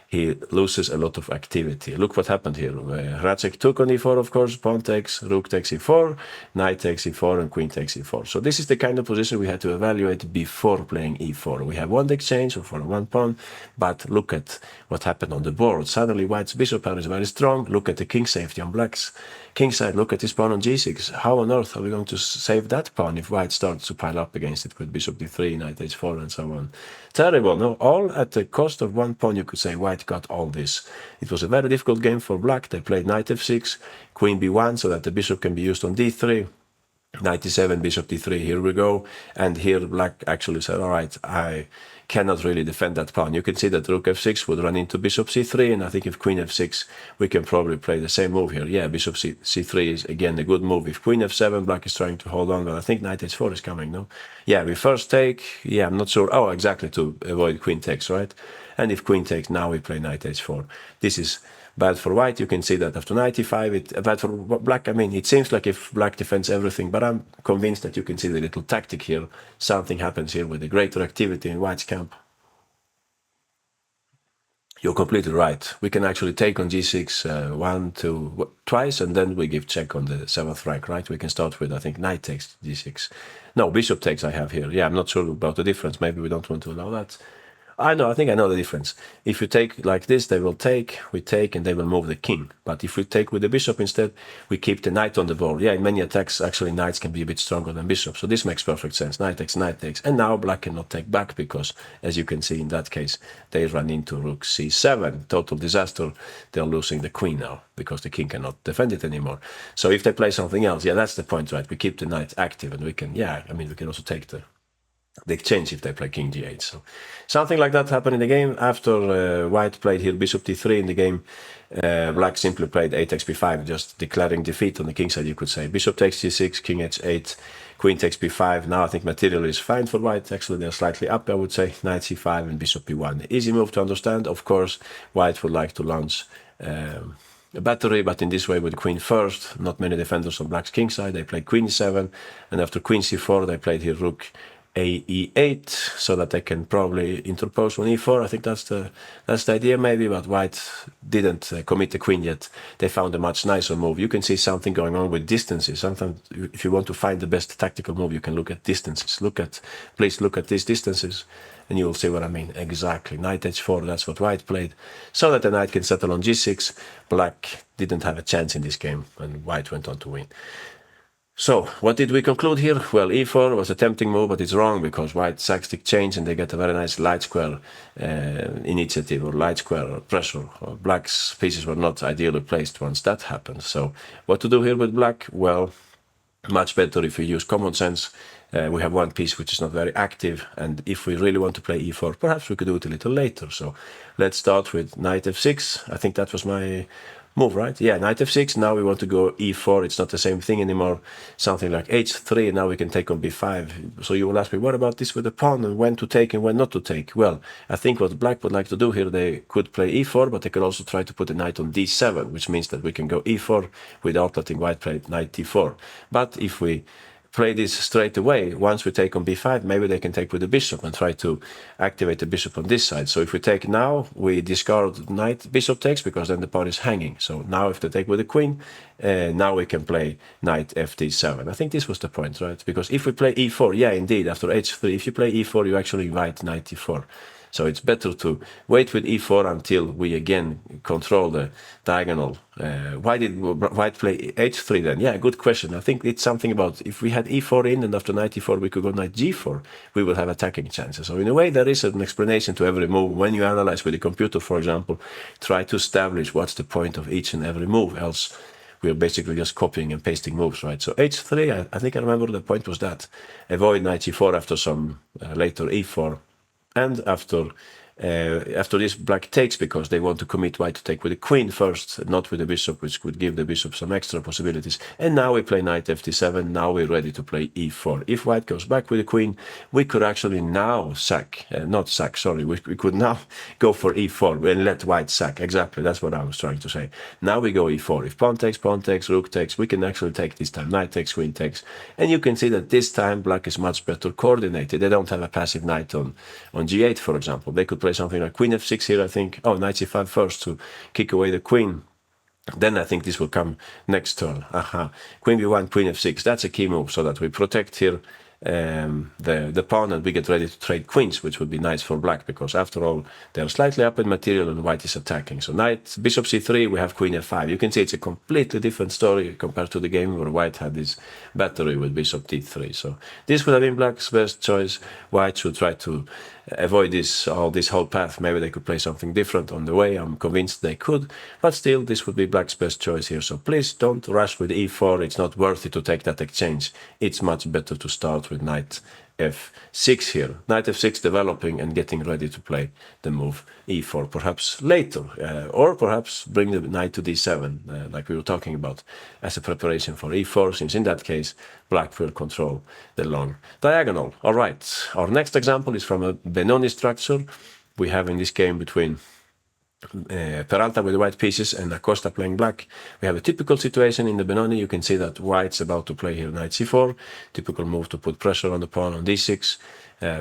He loses a lot of activity. Look what happened here. Racek took on e4, of course, pawn takes, rook takes e4, knight takes e4, and queen takes e4. So this is the kind of position we had to evaluate before playing e4. We have won the exchange for one pawn, but look at what happened on the board. Suddenly white's bishop pair is very strong. Look at the king safety on black's kingside. Look at this pawn on g6. How on earth are we going to save that pawn if white starts to pile up against it with bishop d3, knight h4, and so on? Terrible, no? All at the cost of one pawn, you could say white got all this. It was a very difficult game for black. They played knight f6, queen b1, so that the bishop can be used on d3. Knight e7, bishop d3, here we go. And here black actually said, all right, I cannot really defend that pawn. You can see that rook f6 would run into bishop c3, and I think if queen f6, we can probably play the same move here. Yeah, bishop c3 is again a good move. If queen f7, black is trying to hold on, but I think knight h4 is coming, no? Yeah, we first take, yeah, I'm not sure. Oh, exactly, to avoid queen takes, right? And if queen takes, now we play knight h4. This is bad for white. You can see that after knight e5, bad for black. I mean, it seems like if black defends everything, but I'm convinced that you can see the little tactic here. Something happens here with the greater activity in white's camp. You're completely right. We can actually take on g6 twice, and then we give check on the seventh rank, right? We can start with, I think, knight takes g6. No, bishop takes I have here. Yeah, I'm not sure about the difference. Maybe we don't want to allow that. I think I know the difference. If you take like this, they will take, we take, and they will move the king. But if we take with the bishop instead, we keep the knight on the board. Yeah, in many attacks, actually, knights can be a bit stronger than bishops. So this makes perfect sense. Knight takes. And now black cannot take back because, as you can see in that case, they run into rook c7. Total disaster. They're losing the queen now because the king cannot defend it anymore. So if they play something else, yeah, that's the point, right? We keep the knight active, and we can, yeah, I mean, we can also take the exchange if they play king g8. So something like that happened in the game. After white played here bishop d3 in the game, black simply played a takes b5, just declaring defeat on the king side, you could say. Bishop takes g6, king h8, queen takes b5. Now I think material is fine for white. Actually, they're slightly up, I would say. Knight c5 and bishop b1. Easy move to understand. Of course, white would like to launch a battery, but in this way with queen first. Not many defenders on black's king side. They played queen e7, and after queen c4, they played here rook e8, so that they can probably interpose on e4. I think that's the idea maybe, but white didn't commit the queen yet. They found a much nicer move. You can see something going on with distances. Sometimes if you want to find the best tactical move, you can look at distances. Please look at these distances, and you will see what I mean. Exactly. Knight h4, that's what white played, so that the knight can settle on g6. Black didn't have a chance in this game, and white went on to win. So, what did we conclude here? Well, e4 was a tempting move, but it's wrong because white sacks the exchange and they get a very nice light square initiative or light square pressure. Black's pieces were not ideally placed once that happened. So, what to do here with black? Well, much better if we use common sense. We have one piece which is not very active, and if we really want to play e4, perhaps we could do it a little later. So, let's start with knight f6. I think that was my move, right? Yeah, knight f6. Now we want to go e4. It's not the same thing anymore. Something like h3. Now we can take on b5. So you will ask me, what about this with the pawn and when to take and when not to take? Well, I think what black would like to do here, they could play e4, but they could also try to put the knight on d7, which means that we can go e4 without letting white play knight d4. But if we play this straight away, once we take on b5, maybe they can take with the bishop and try to activate the bishop on this side. So if we take now, we discard knight, bishop takes, because then the pawn is hanging. So now if they take with the queen, now we can play knight fd7. I think this was the point, right? Because if we play e4, yeah, indeed, after h3, if you play e4, you actually invite knight e4. So it's better to wait with e4 until we again control the diagonal. Why did white play h3 then? Yeah, good question. I think it's something about if we had e4 in and after knight e4 we could go knight g4, we will have attacking chances. So in a way there is an explanation to every move. When you analyze with the computer, for example, try to establish what's the point of each and every move, else we are basically just copying and pasting moves, right? So h3, I think I remember the point was that avoid knight g4 after some later e4, and after this, black takes because they want to commit white to take with the queen first, not with the bishop, which could give the bishop some extra possibilities. And now we play knight fd7. Now we're ready to play e4. If white goes back with the queen, we could actually now sack, we could now go for e4 and let white sack. Exactly, that's what I was trying to say. Now we go e4. If pawn takes, rook takes, we can actually take this time. Knight takes, queen takes. And you can see that this time black is much better coordinated. They don't have a passive knight on g8, for example. They could play something like queen f6 here, I think. Oh, knight c5 first to kick away the queen. Then I think this will come next turn. Queen b1, queen f6. That's a key move so that we protect here the pawn and we get ready to trade queens, which would be nice for black because after all they're slightly up in material and white is attacking. So knight, bishop c3, we have queen f5. You can see it's a completely different story compared to the game where white had this battery with bishop d3. So this would have been black's best choice. White should try to avoid this whole path. Maybe they could play something different on the way. I'm convinced they could, but still this would be black's best choice here. So please don't rush with e4. It's not worth it to take that exchange. It's much better to start with knight f6 here. Knight f6 developing and getting ready to play the move e4 perhaps later, or perhaps bring the knight to d7 like we were talking about as a preparation for e4, since in that case black will control the long diagonal. All right, our next example is from a Benoni structure we have in this game between Peralta with the white pieces and Acosta playing black. We have a typical situation in the Benoni. You can see that white's about to play here knight c4, typical move to put pressure on the pawn on d6.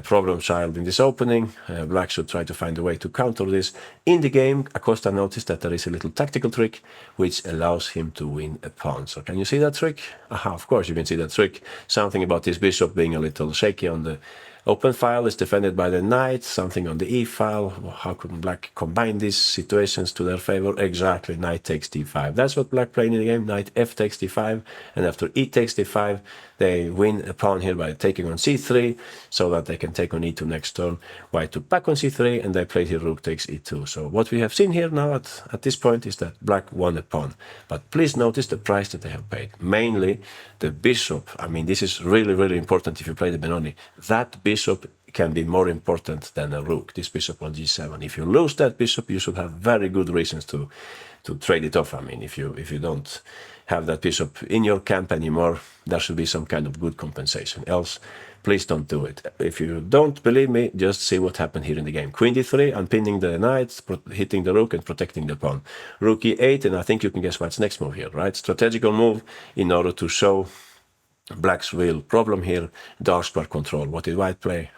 Problem child in this opening. Black should try to find a way to counter this. In the game, Acosta noticed that there is a little tactical trick which allows him to win a pawn. So can you see that trick? Of course you can see that trick. Something about this bishop being a little shaky on the open file is defended by the knight, something on the e file. How could black combine these situations to their favor? Exactly, knight takes d5. That's what black played in the game. Knight f takes d5, and after e takes d5, they win a pawn here by taking on c3, so that they can take on e2 next turn. White took back on c3, and they played here rook takes e2. So what we have seen here now at this point is that black won a pawn. But please notice the price that they have paid. Mainly the bishop. I mean, this is really, really important if you play the Benoni. That bishop can be more important than a rook, this bishop on g7. If you lose that bishop, you should have very good reasons to trade it off. I mean, if you don't have that bishop in your camp anymore, there should be some kind of good compensation. Else, please don't do it. If you don't believe me, just see what happened here in the game. Queen d3, unpinning the knight, hitting the rook and protecting the pawn. Rook e8, and I think you can guess what's next move here, right? Strategical move in order to show black's real problem here, dark square control. What did white play?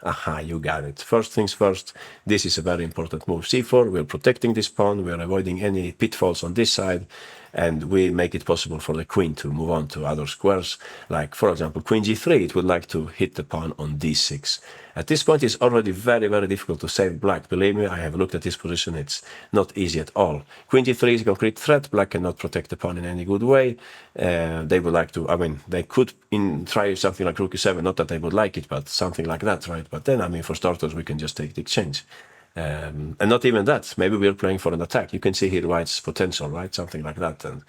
You got it. First things first, this is a very important move. c4, we're protecting this pawn, we're avoiding any pitfalls on this side, and we make it possible for the queen to move on to other squares, like, for example, queen g3, it would like to hit the pawn on d6. At this point, it's already very, very difficult to save black. Believe me, I have looked at this position. It's not easy at all. Queen g3 is a concrete threat. Black cannot protect the pawn in any good way. They would like to, they could try something like rook e7, not that they would like it, but something like that, right? But then, for starters, we can just take the exchange. And not even that. Maybe we're playing for an attack. You can see here white's potential, right? Something like that. And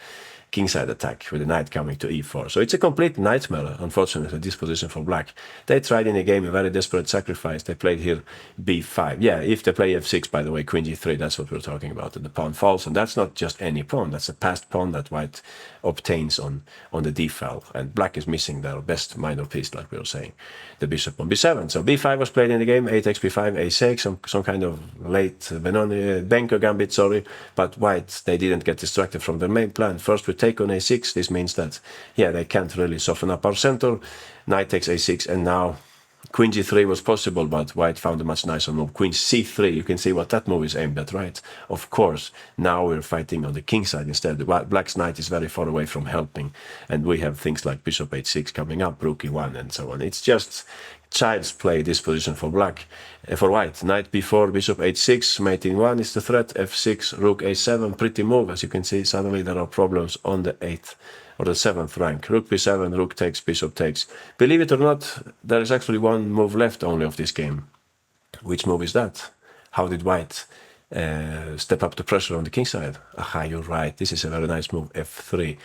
kingside attack with the knight coming to e4. So it's a complete nightmare, unfortunately, this position for black. They tried in a game a very desperate sacrifice. They played here b5. Yeah, if they play f6, by the way, queen g3, that's what we're talking about. And the pawn falls. And that's not just any pawn. That's a passed pawn that white obtains on the d file. And black is missing their best minor piece, like we were saying, the bishop on b7. So b5 was played in the game, a takes b5, a6, some kind of late Benoni, Benko gambit, sorry. But white, they didn't get distracted from their main plan. First, we take on a6. This means that, they can't really soften up our center. Knight takes a6, and now queen g3 was possible, but white found a much nicer move. Queen c3, you can see what that move is aimed at, right? Of course, now we're fighting on the king side instead. Black's knight is very far away from helping, and we have things like bishop h6 coming up, rook e1, and so on. It's just child's play this position for black, for white. Knight b4, bishop h6, mate in 1 is the threat, f6, rook a7, pretty move. As you can see, suddenly there are problems on the 8th or the 7th rank. Rook b7, rook takes, bishop takes. Believe it or not, there is actually one move left only of this game. Which move is that? How did white step up the pressure on the king side? Aha, you're right. This is a very nice move, f3.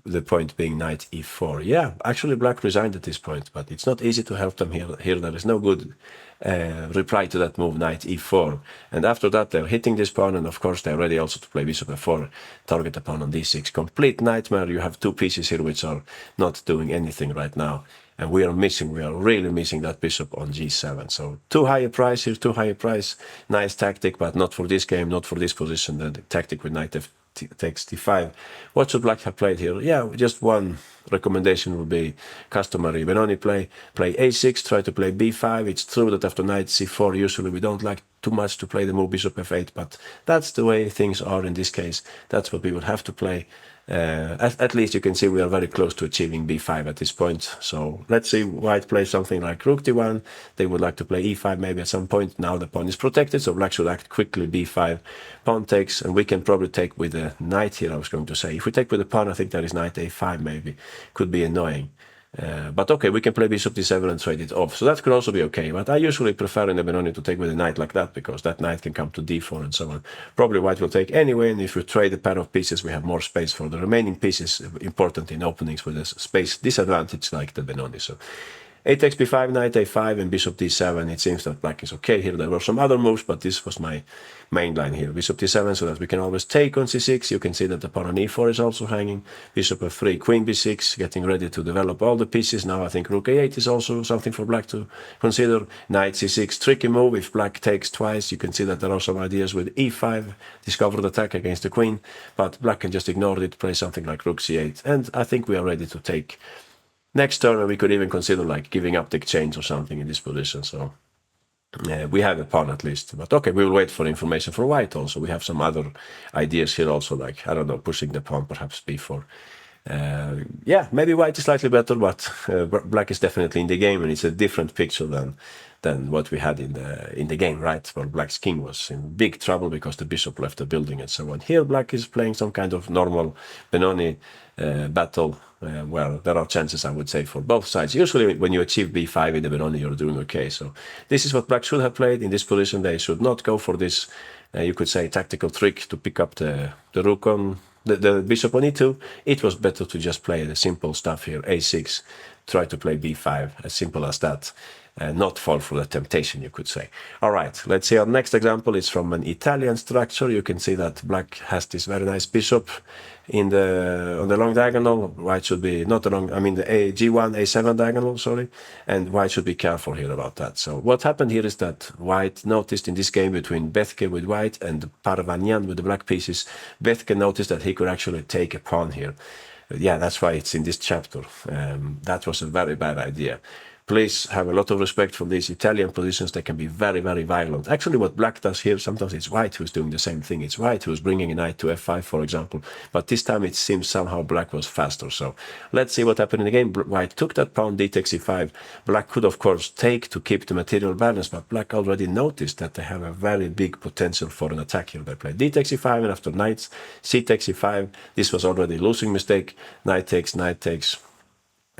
The point being knight e4. Yeah, actually black resigned at this point, but it's not easy to help them here. Here there is no good reply to that move, knight e4. And after that, they're hitting this pawn, and of course they're ready also to play bishop f4, target the pawn on d6. Complete nightmare. You have two pieces here which are not doing anything right now. And we are really missing that bishop on g7. So too high a price here, too high a price. Nice tactic, but not for this game, not for this position. The tactic with knight takes d5. What should black have played here? Yeah, just one recommendation would be customary Benoni play. Play a6, try to play b5. It's true that after knight c4, usually we don't like too much to play the move bishop f8, but that's the way things are in this case. That's what we would have to play. At least you can see we are very close to achieving b5 at this point. So let's see white plays something like rook d1. They would like to play e5 maybe at some point. Now the pawn is protected, so black should act quickly. b5, pawn takes, and we can probably take with the knight here, I was going to say. If we take with the pawn, I think that is knight a5 maybe. Could be annoying. But okay, we can play bishop d7 and trade it off. So that could also be okay. But I usually prefer in the Benoni to take with a knight like that, because that knight can come to d4 and so on. Probably white will take anyway, and if we trade a pair of pieces, we have more space for the remaining pieces, important in openings with a space disadvantage like the Benoni. So a takes b5, knight a5, and bishop d7. It seems that black is okay here. There were some other moves, but this was my main line here. Bishop d7, so that we can always take on c6. You can see that the pawn on e4 is also hanging. Bishop f3, queen b6, getting ready to develop all the pieces. Now I think rook a8 is also something for black to consider. Knight c6, tricky move. If black takes twice, you can see that there are some ideas with e5, discovered attack against the queen, but black can just ignore it, play something like rook c8, and I think we are ready to take next turn. We could even consider like giving up the exchange or something in this position. So we have a pawn at least. But okay, we will wait for information for white also. We have some other ideas here also, like, I don't know, pushing the pawn, perhaps b4. Yeah, maybe white is slightly better, but black is definitely in the game, and it's a different picture than what we had in the game, right? Where black's king was in big trouble because the bishop left the building and so on. Here, black is playing some kind of normal Benoni battle, where there are chances, I would say, for both sides. Usually, when you achieve b5 in the Benoni, you're doing okay. So this is what black should have played. In this position, they should not go for this, you could say, tactical trick to pick up the rook on the bishop on e2. It was better to just play the simple stuff here, a6, try to play b5, as simple as that, and not fall for the temptation, you could say. All right, let's see our next example. It's from an Italian structure. You can see that black has this very nice bishop on the long diagonal. White should be not the long, I mean the g1, a7 diagonal, sorry, and white should be careful here about that. So what happened here is that white noticed in this game between Bethke with white and Parvanyan with the black pieces, Bethke noticed that he could actually take a pawn here. Yeah, that's why it's in this chapter. That was a very bad idea. Please have a lot of respect for these Italian positions. They can be very, very violent. Actually, what black does here, sometimes it's white who's doing the same thing. It's white who's bringing a knight to f5, for example. But this time it seems somehow black was faster. So let's see what happened in the game. White took that pawn, d takes e5. Black could, of course, take to keep the material balance, but black already noticed that they have a very big potential for an attack here. They played d takes e5, and after knight, c takes e5. This was already a losing mistake. Knight takes, knight takes.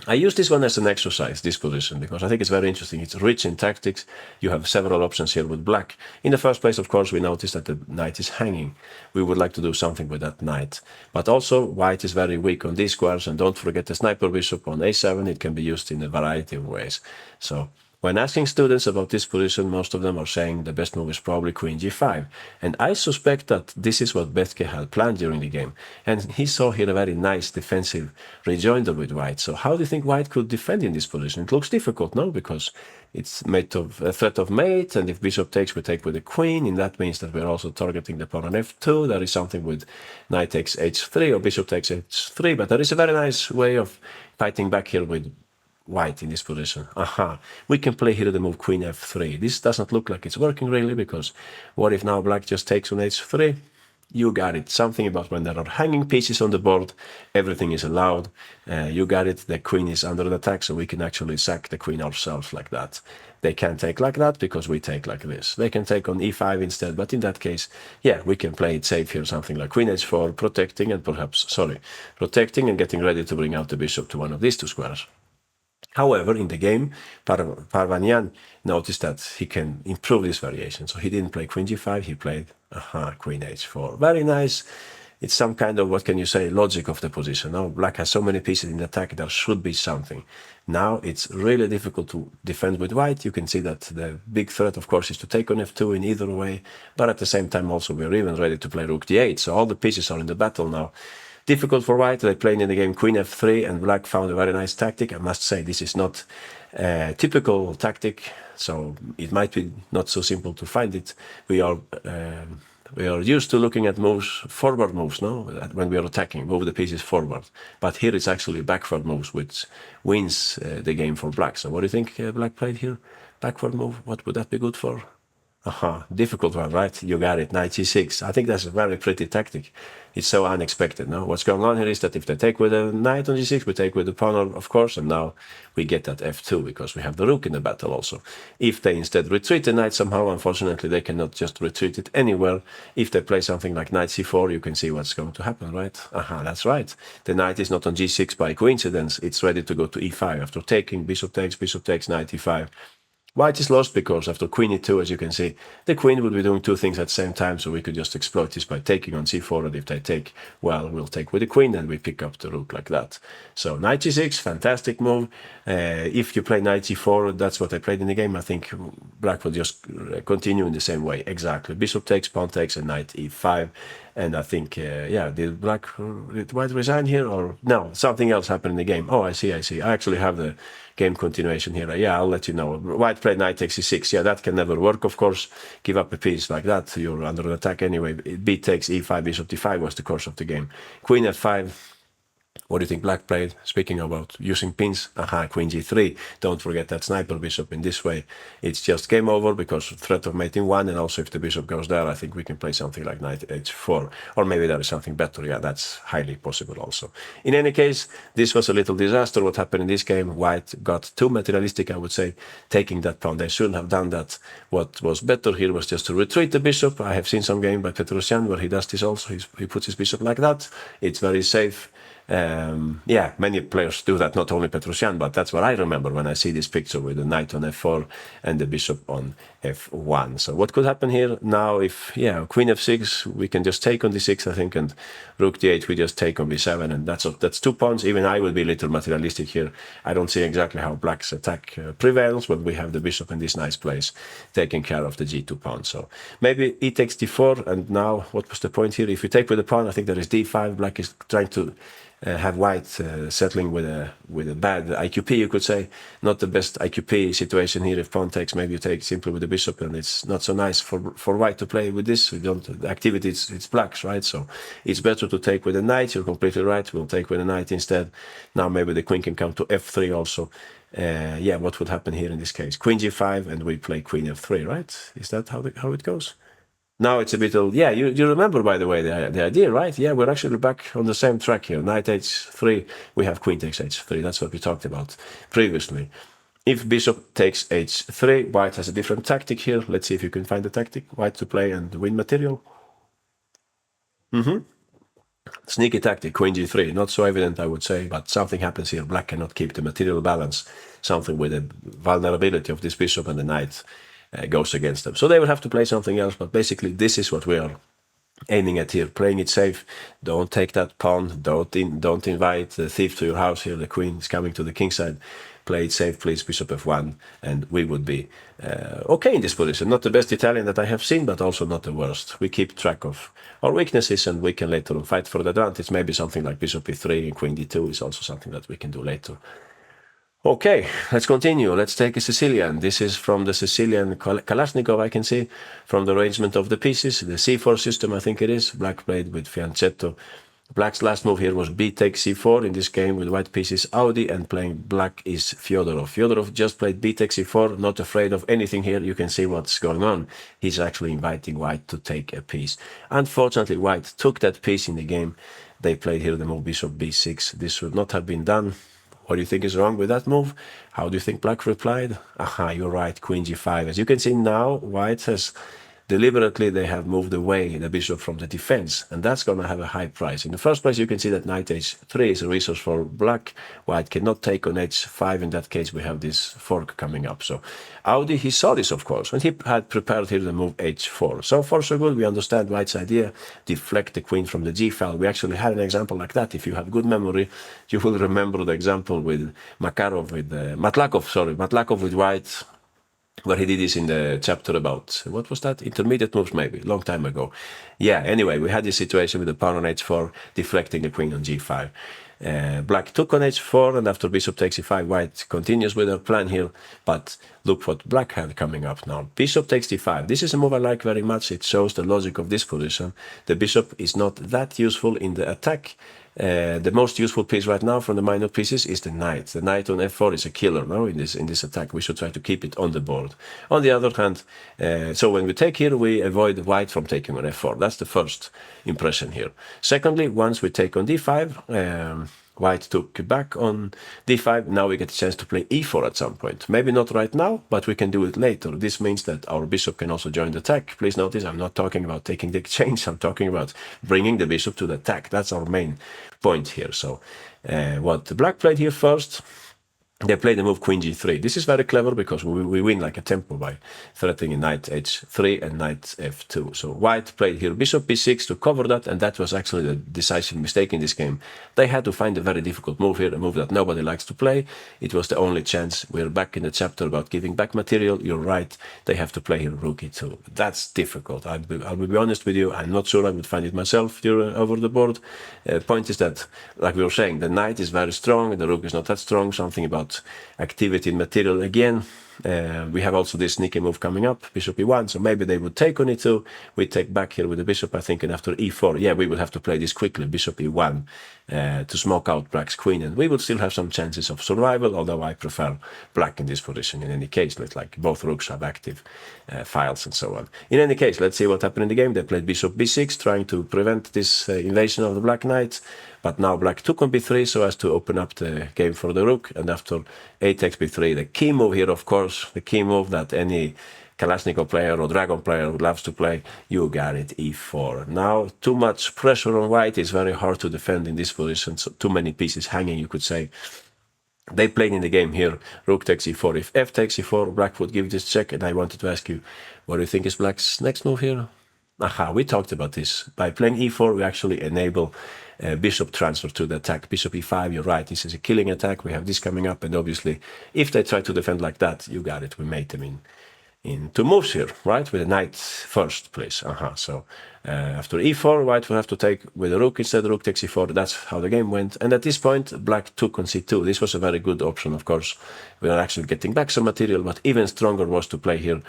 I use this one as an exercise, this position, because I think it's very interesting. It's rich in tactics. You have several options here with black. In the first place, of course, we notice that the knight is hanging. We would like to do something with that knight. But also, white is very weak on these squares, and don't forget the sniper bishop on a7. It can be used in a variety of ways. So when asking students about this position, most of them are saying the best move is probably queen g5. And I suspect that this is what Bethke had planned during the game. And he saw here a very nice defensive rejoinder with white. So how do you think white could defend in this position? It looks difficult, no? Because it's made of a threat of mate, and if bishop takes, we take with the queen, and that means that we're also targeting the pawn on f2. There is something with knight takes h3 or bishop takes h3, but there is a very nice way of fighting back here with white in this position. Aha, we can play here the move queen f3. This doesn't look like it's working really, because what if now black just takes on h3? You got it. Something about when there are hanging pieces on the board, everything is allowed. You got it. The queen is under attack, so we can actually sack the queen ourselves like that. They can't take like that because we take like this. They can take on e5 instead, but in that case, yeah, we can play it safe here, something like queen h4, protecting and protecting and getting ready to bring out the bishop to one of these two squares. However, in the game, Parvanyan noticed that he can improve this variation. So he didn't play queen g5, he played queen h4. Very nice. It's some kind of, what can you say, logic of the position. Now, black has so many pieces in attack, there should be something. Now, it's really difficult to defend with white. You can see that the big threat, of course, is to take on f2 in either way. But at the same time, also, we're even ready to play rook d8. So all the pieces are in the battle now. Difficult for white. They played in the game queen f3, and black found a very nice tactic. I must say this is not a typical tactic, so it might be not so simple to find it. We are used to looking at moves, forward moves, no? When we are attacking, move the pieces forward. But here it's actually backward moves, which wins the game for black. So what do you think black played here? Backward move, what would that be good for? Difficult one, right? You got it, knight g6. I think that's a very pretty tactic. It's so unexpected, no? What's going on here is that if they take with a knight on g6, we take with the pawn, of course, and now we get that f2 because we have the rook in the battle also. If they instead retreat the knight somehow, unfortunately, they cannot just retreat it anywhere. If they play something like knight c4, you can see what's going to happen, right? That's right. The knight is not on g6 by coincidence. It's ready to go to e5 after taking, bishop takes, knight e5. White is lost because after queen e2, as you can see, the queen will be doing two things at the same time, so we could just exploit this by taking on c4, and if they take, well, we'll take with the queen and we pick up the rook like that. So knight g6, fantastic move. If you play knight g4, that's what I played in the game. I think black will just continue in the same way. Exactly. Bishop takes, pawn takes, and knight e5. And I think, did white resign here or no? Something else happened in the game. Oh, I see. I actually have the game continuation here. Yeah, I'll let you know. White played knight takes e6. Yeah, that can never work, of course. Give up a piece like that, you're under attack anyway. B takes e5, bishop d5 was the course of the game. Queen f5. What do you think black played? Speaking about using pins, queen g3. Don't forget that sniper bishop in this way. It's just game over because threat of mating 1, and also if the bishop goes there, I think we can play something like knight h4. Or maybe there is something better. Yeah, that's highly possible also. In any case, this was a little disaster what happened in this game. White got too materialistic, I would say, taking that pawn. They shouldn't have done that. What was better here was just to retreat the bishop. I have seen some game by Petrosyan where he does this also. He puts his bishop like that. It's very safe. Many players do that, not only Petrosyan, but that's what I remember when I see this picture with the knight on f4 and the bishop on f1. So what could happen here now if, queen f6, we can just take on d6, I think, and rook d8, we just take on b7, and that's 2 pawns. Even I will be a little materialistic here. I don't see exactly how black's attack prevails, but we have the bishop in this nice place taking care of the g2 pawn. So maybe e takes d4, and now what was the point here? If we take with the pawn, I think there is d5. Black is trying to have white settling with a bad IQP, you could say. Not the best IQP situation here. If pawn takes, maybe you take simply with the bishop, and it's not so nice for white to play with this. The activity, it's black's, right? So it's better to take with a knight. You're completely right. We'll take with a knight instead. Now maybe the queen can come to f3 also. What would happen here in this case? Queen g5, and we play queen f3, right? Is that how it goes? Now it's a bit of, you remember, by the way, the idea, right? Yeah, we're actually back on the same track here. Knight h3, we have queen takes h3. That's what we talked about previously. If bishop takes h3, white has a different tactic here. Let's see if you can find the tactic. White to play and win material. Sneaky tactic, queen g3. Not so evident, I would say, but something happens here. Black cannot keep the material balance. Something with the vulnerability of this bishop and the knight goes against them. So they will have to play something else, but basically this is what we are aiming at here, playing it safe. Don't take that pawn, don't invite the thief to your house here. The queen is coming to the king side. Play it safe, please, bishop f1, and we would be okay in this position. Not the best Italian that I have seen, but also not the worst. We keep track of our weaknesses, and we can later on fight for the advantage. Maybe something like bishop e3 and queen d2 is also something that we can do later. Okay, let's continue. Let's take a Sicilian. This is from the Sicilian Kalashnikov, I can see, from the arrangement of the pieces. The c4 system, I think it is. Black played with fianchetto Black's last move here was b takes c4 in this game with white pieces Audi, and playing black is Fyodorov. Fyodorov just played b takes c4, not afraid of anything here. You can see what's going on. He's actually inviting white to take a piece. Unfortunately, white took that piece in the game. They played here the move bishop b6. This should not have been done. What do you think is wrong with that move? How do you think black replied? Aha, you're right, queen g5. As you can see now, white has deliberately, they have moved away the bishop from the defense, and that's going to have a high price. In the first place, you can see that knight h3 is a resource for black. White cannot take on h5. In that case, we have this fork coming up. So Audi, he saw this, of course, and he had prepared here the move h4. So far, so good. We understand white's idea, deflect the queen from the g file. We actually had an example like that. If you have good memory, you will remember the example with Matlakov with white, where he did this in the chapter about, what was that? Intermediate moves, maybe, long time ago. Yeah, anyway, we had this situation with the pawn on h4, deflecting the queen on g5. Black took on h4, and after bishop takes e5, white continues with her plan here, but look what black had coming up now. Bishop takes d5. This is a move I like very much. It shows the logic of this position. The bishop is not that useful in the attack. The most useful piece right now from the minor pieces is the knight. The knight on f4 is a killer now in this attack. We should try to keep it on the board. On the other hand, so when we take here, we avoid white from taking on f4. That's the first impression here. Secondly, once we take on d5, white took back on d5. Now we get a chance to play e4 at some point. Maybe not right now, but we can do it later. This means that our bishop can also join the attack. Please notice I'm not talking about taking the exchange. I'm talking about bringing the bishop to the attack. That's our main point here. So what black played here first, they played the move queen g3. This is very clever because we win like a tempo by threatening knight h3 and knight f2. So white played here bishop b6 to cover that, and that was actually the decisive mistake in this game. They had to find a very difficult move here, a move that nobody likes to play. It was the only chance. We're back in the chapter about giving back material. You're right. They have to play here rook e2. That's difficult. I'll be honest with you. I'm not sure I would find it myself here over the board. Point is that, like we were saying, the knight is very strong. The rook is not that strong. Something about activity in material again. We have also this sneaky move coming up, bishop e1, so maybe they would take on e2. We take back here with the bishop, I think, and after e4, yeah, we will have to play this quickly, bishop e1, to smoke out black's queen, and we would still have some chances of survival, although I prefer black in this position in any case. Like both rooks have active files and so on. In any case, let's see what happened in the game. They played bishop b6, trying to prevent this invasion of the black knight, but now black took on b3 so as to open up the game for the rook, and after a takes b3, the key move here, of course, the key move that any Kalashnikov player or Dragon player would love to play, you got it, e4. Now, too much pressure on white is very hard to defend in this position, so too many pieces hanging, you could say. They played in the game here, rook takes e4. If f takes e4, black would give this check, and I wanted to ask you, what do you think is black's next move here? Aha, we talked about this. By playing e4, we actually enable bishop transfer to the attack. Bishop e5, you're right, this is a killing attack. We have this coming up, and obviously, if they try to defend like that, you got it. We made them in two moves here, right? With the knight first, please. So after e4, white will have to take with the rook instead. Rook takes e4. That's how the game went. And at this point, black took on c2. This was a very good option, of course. We are actually getting back some material, but even stronger was to play here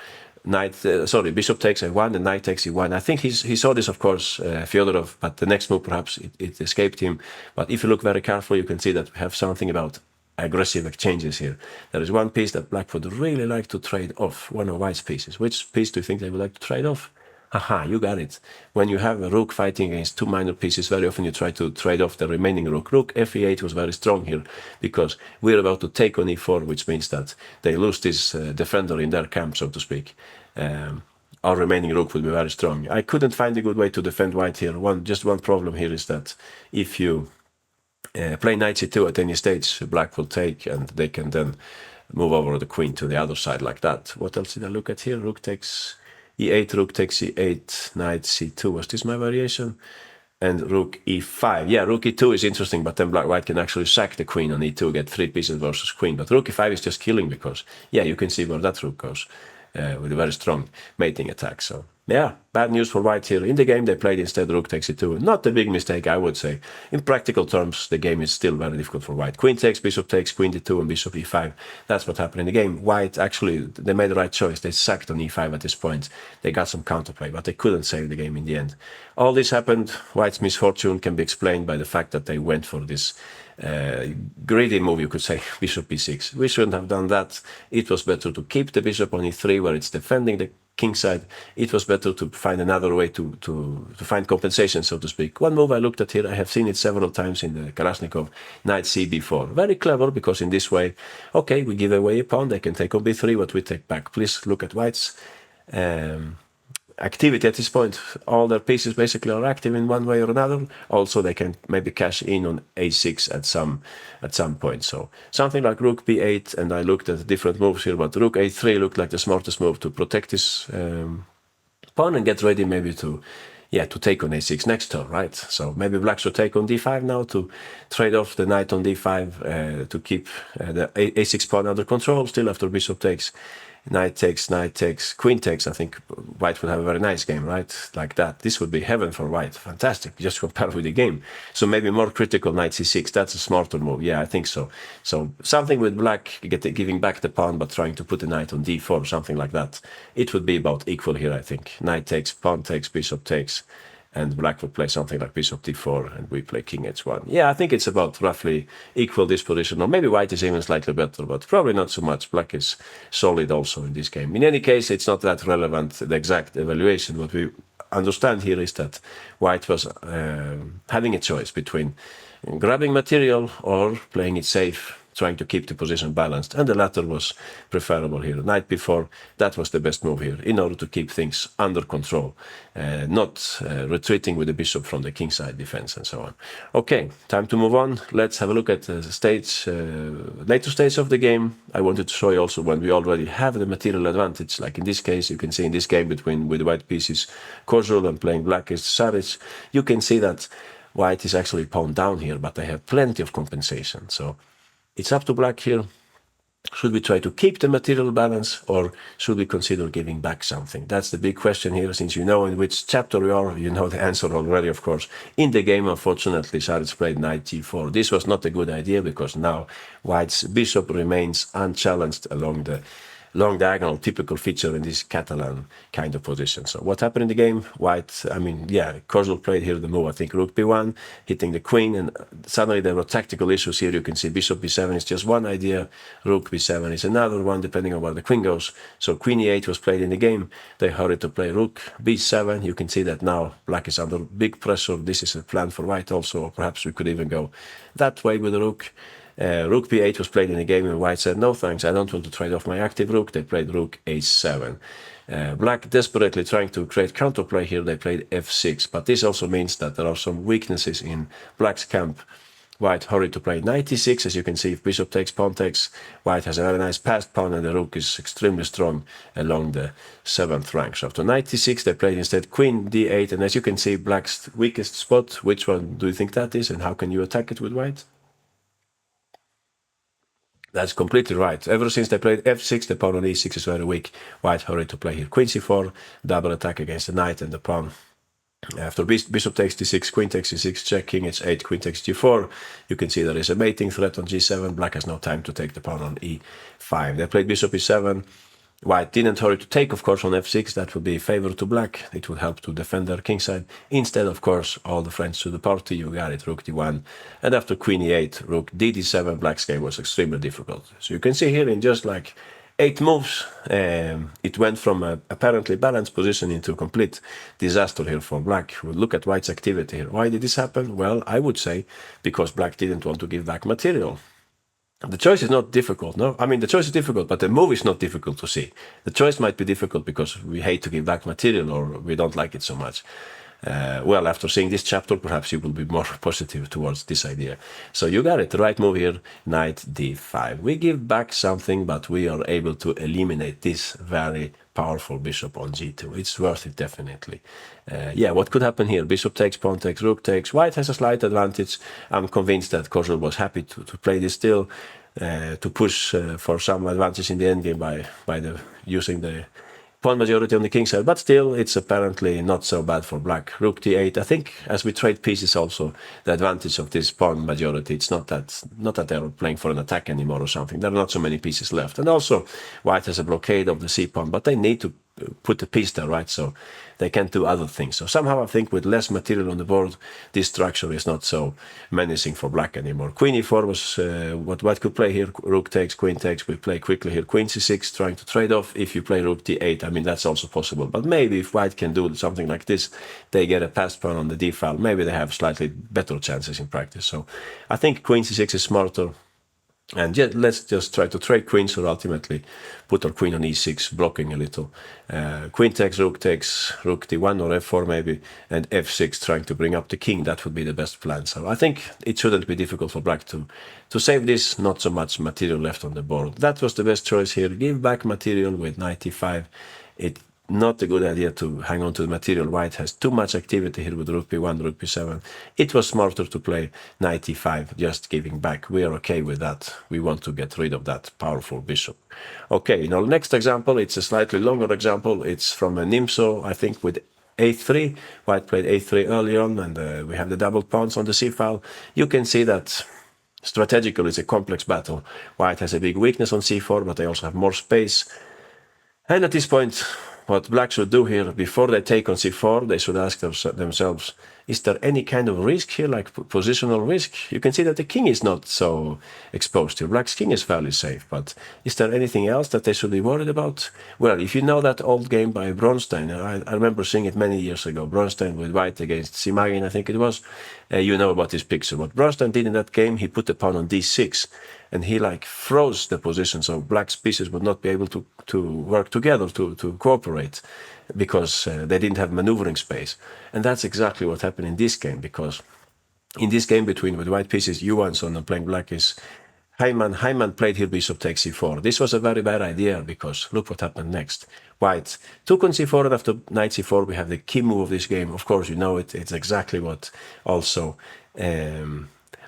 bishop takes a1 and knight takes e1. I think he saw this, of course, Fyodorov, but the next move perhaps it escaped him. But if you look very carefully, you can see that we have something about aggressive exchanges here. There is one piece that black would really like to trade off, one of white's pieces. Which piece do you think they would like to trade off? Aha, you got it. When you have a rook fighting against two minor pieces, very often you try to trade off the remaining rook. Rook f8 was very strong here because we're about to take on e4, which means that they lose this defender in their camp, so to speak. Our remaining rook will be very strong. I couldn't find a good way to defend white here. Just one problem here is that if you play knight c2 at any stage, black will take, and they can then move over the queen to the other side like that. What else did I look at here? Rook takes e8, rook takes e8, knight c2. Was this my variation? And rook e5. Yeah, rook e2 is interesting, but then white can actually sack the queen on e2, get 3 pieces versus queen. But rook e5 is just killing because, yeah, you can see where that rook goes with a very strong mating attack. So Yeah, bad news for white here. In the game, they played instead rook takes e2. Not a big mistake, I would say. In practical terms, the game is still very difficult for white. Queen takes, queen d2, and bishop e5. That's what happened in the game. White, actually, they made the right choice. They sacked on e5 at this point. They got some counterplay, but they couldn't save the game in the end. All this happened. White's misfortune can be explained by the fact that they went for this greedy move, you could say, bishop e6. We shouldn't have done that. It was better to keep the bishop on e3 where it's defending the king side. It was better to find another way to find compensation, so to speak. One move I looked at here, I have seen it several times in the Kalashnikov, knight c4. Very clever, because in this way, okay, we give away a pawn, they can take on b3, what we take back. Please look at white's activity at this point. All their pieces basically are active in one way or another. Also, they can maybe cash in on a6 at some point. So something like rook b8, and I looked at different moves here, but rook a3 looked like the smartest move to protect this pawn and get ready maybe to take on a6 next turn, right? So maybe black should take on d5 now to trade off the knight on d5 to keep the a6 pawn under control. Still after bishop takes, knight takes, queen takes. I think white would have a very nice game, right? Like that. This would be heaven for white. Fantastic. Just compare with the game. So maybe more critical, knight c6. That's a smarter move. Yeah, I think so. So something with black giving back the pawn, but trying to put the knight on d4, something like that. It would be about equal here, I think. Knight takes, pawn takes, bishop takes. And black would play something like bishop d4, and we play king h1. Yeah, I think it's about roughly equal this position, or maybe white is even slightly better, but probably not so much. Black is solid also in this game. In any case, it's not that relevant, the exact evaluation. What we understand here is that white was having a choice between grabbing material or playing it safe, trying to keep the position balanced, and the latter was preferable here. Knight b4, that was the best move here, in order to keep things under control, not retreating with the bishop from the kingside defense and so on. Okay, time to move on. Let's have a look at the later stage of the game. I wanted to show you also when we already have the material advantage, like in this case, you can see in this game with the white pieces, Kozul, and playing black is Saric, you can see that white is actually pawned down here, but they have plenty of compensation. So it's up to black here. Should we try to keep the material balance, or should we consider giving back something? That's the big question here. Since you know in which chapter we are, you know the answer already, of course. In the game, unfortunately, Saric played knight g4. This was not a good idea, because now white's bishop remains unchallenged along the long diagonal, typical feature in this Catalan kind of position. So what happened in the game? White, Kozul played here the move, I think rook b1, hitting the queen, and suddenly there were tactical issues here. You can see bishop b7 is just one idea, rook b7 is another one, depending on where the queen goes. So queen e8 was played in the game. They hurried to play rook b7. You can see that now black is under big pressure. This is a plan for white also, or perhaps we could even go that way with the rook. Rook b8 was played in the game, and white said, no thanks, I don't want to trade off my active rook. They played rook h7. Black desperately trying to create counterplay here, they played f6, but this also means that there are some weaknesses in black's camp. White hurried to play knight e6, as you can see, if bishop takes, pawn takes, white has a very nice passed pawn, and the rook is extremely strong along the 7th rank. So after knight e6, they played instead queen d8, and as you can see, black's weakest spot, which one do you think that is, and how can you attack it with white? That's completely right. Ever since they played f6, the pawn on e6 is very weak. White hurried to play here queen c4, double attack against the knight and the pawn. After bishop takes d6, queen takes d6, check, king h8, queen takes g4. You can see there is a mating threat on g7. Black has no time to take the pawn on e5. They played bishop e7. White didn't hurry to take, of course, on f6. That would be a favor to black. It would help to defend their kingside. Instead, of course, all the friends to the party, you got it, rook d1. And after queen e8, rook d7, black's game was extremely difficult. So you can see here in just like 8 moves, it went from a apparently balanced position into a complete disaster here for black. We'll look at white's activity here. Why did this happen? Well, I would say because black didn't want to give back material. The choice is not difficult, no? I mean, the choice is difficult, but the move is not difficult to see. The choice might be difficult because we hate to give back material, or we don't like it so much. Well, after seeing this chapter, perhaps you will be more positive towards this idea. So you got it, the right move here, knight d5. We give back something, but we are able to eliminate this very powerful bishop on g2. It's worth it, definitely. Yeah, what could happen here? Bishop takes, pawn takes, rook takes. White has a slight advantage. I'm convinced that Kozul was happy to play this still, to push for some advantage in the endgame by using the pawn majority on the king side, but still it's apparently not so bad for black. Rook d8. I think as we trade pieces also, the advantage of this pawn majority, it's not that they're playing for an attack anymore or something. There are not so many pieces left. And also white has a blockade of the c pawn, but they need to put the piece there, right? So they can't do other things. So somehow I think with less material on the board, this structure is not so menacing for black anymore. Queen e4 was what white could play here. Rook takes, queen takes. We play quickly here. Queen c6, trying to trade off. If you play rook d8, I mean, that's also possible. But maybe if white can do something like this, they get a passed pawn on the d file. Maybe they have slightly better chances in practice. So I think queen c6 is smarter. And yeah, let's just try to trade queens or ultimately put our queen on e6, blocking a little. Queen takes, rook d1 or f4 maybe, and f6, trying to bring up the king. That would be the best plan. So I think it shouldn't be difficult for black to save this. Not so much material left on the board. That was the best choice here. Give back material with knight e5. It's not a good idea to hang on to the material. White has too much activity here with rook b1, rook b7. It was smarter to play knight e5, just giving back. We are okay with that. We want to get rid of that powerful bishop. Okay, in our next example, it's a slightly longer example. It's from a Nimso, I think, with a3. White played a3 early on, and we have the double pawns on the c file. You can see that strategically it's a complex battle. White has a big weakness on c4, but they also have more space. And at this point, what black should do here, before they take on c4, they should ask themselves, is there any kind of risk here, like positional risk? You can see that the king is not so exposed here. Black's king is fairly safe, but is there anything else that they should be worried about? Well, if you know that old game by Bronstein, I remember seeing it many years ago, Bronstein with white against Simagin, I think it was, you know about this picture. What Bronstein did in that game, he put the pawn on d6, and he like froze the position, so black's pieces would not be able to work together, to cooperate, because they didn't have maneuvering space. And that's exactly what happened in this game, because in this game between with white pieces, Johansson and playing black is Hyman played here bishop takes c4. This was a very bad idea, because look what happened next. White took on c4, and after knight c4 we have the key move of this game. Of course, you know it. It's exactly what also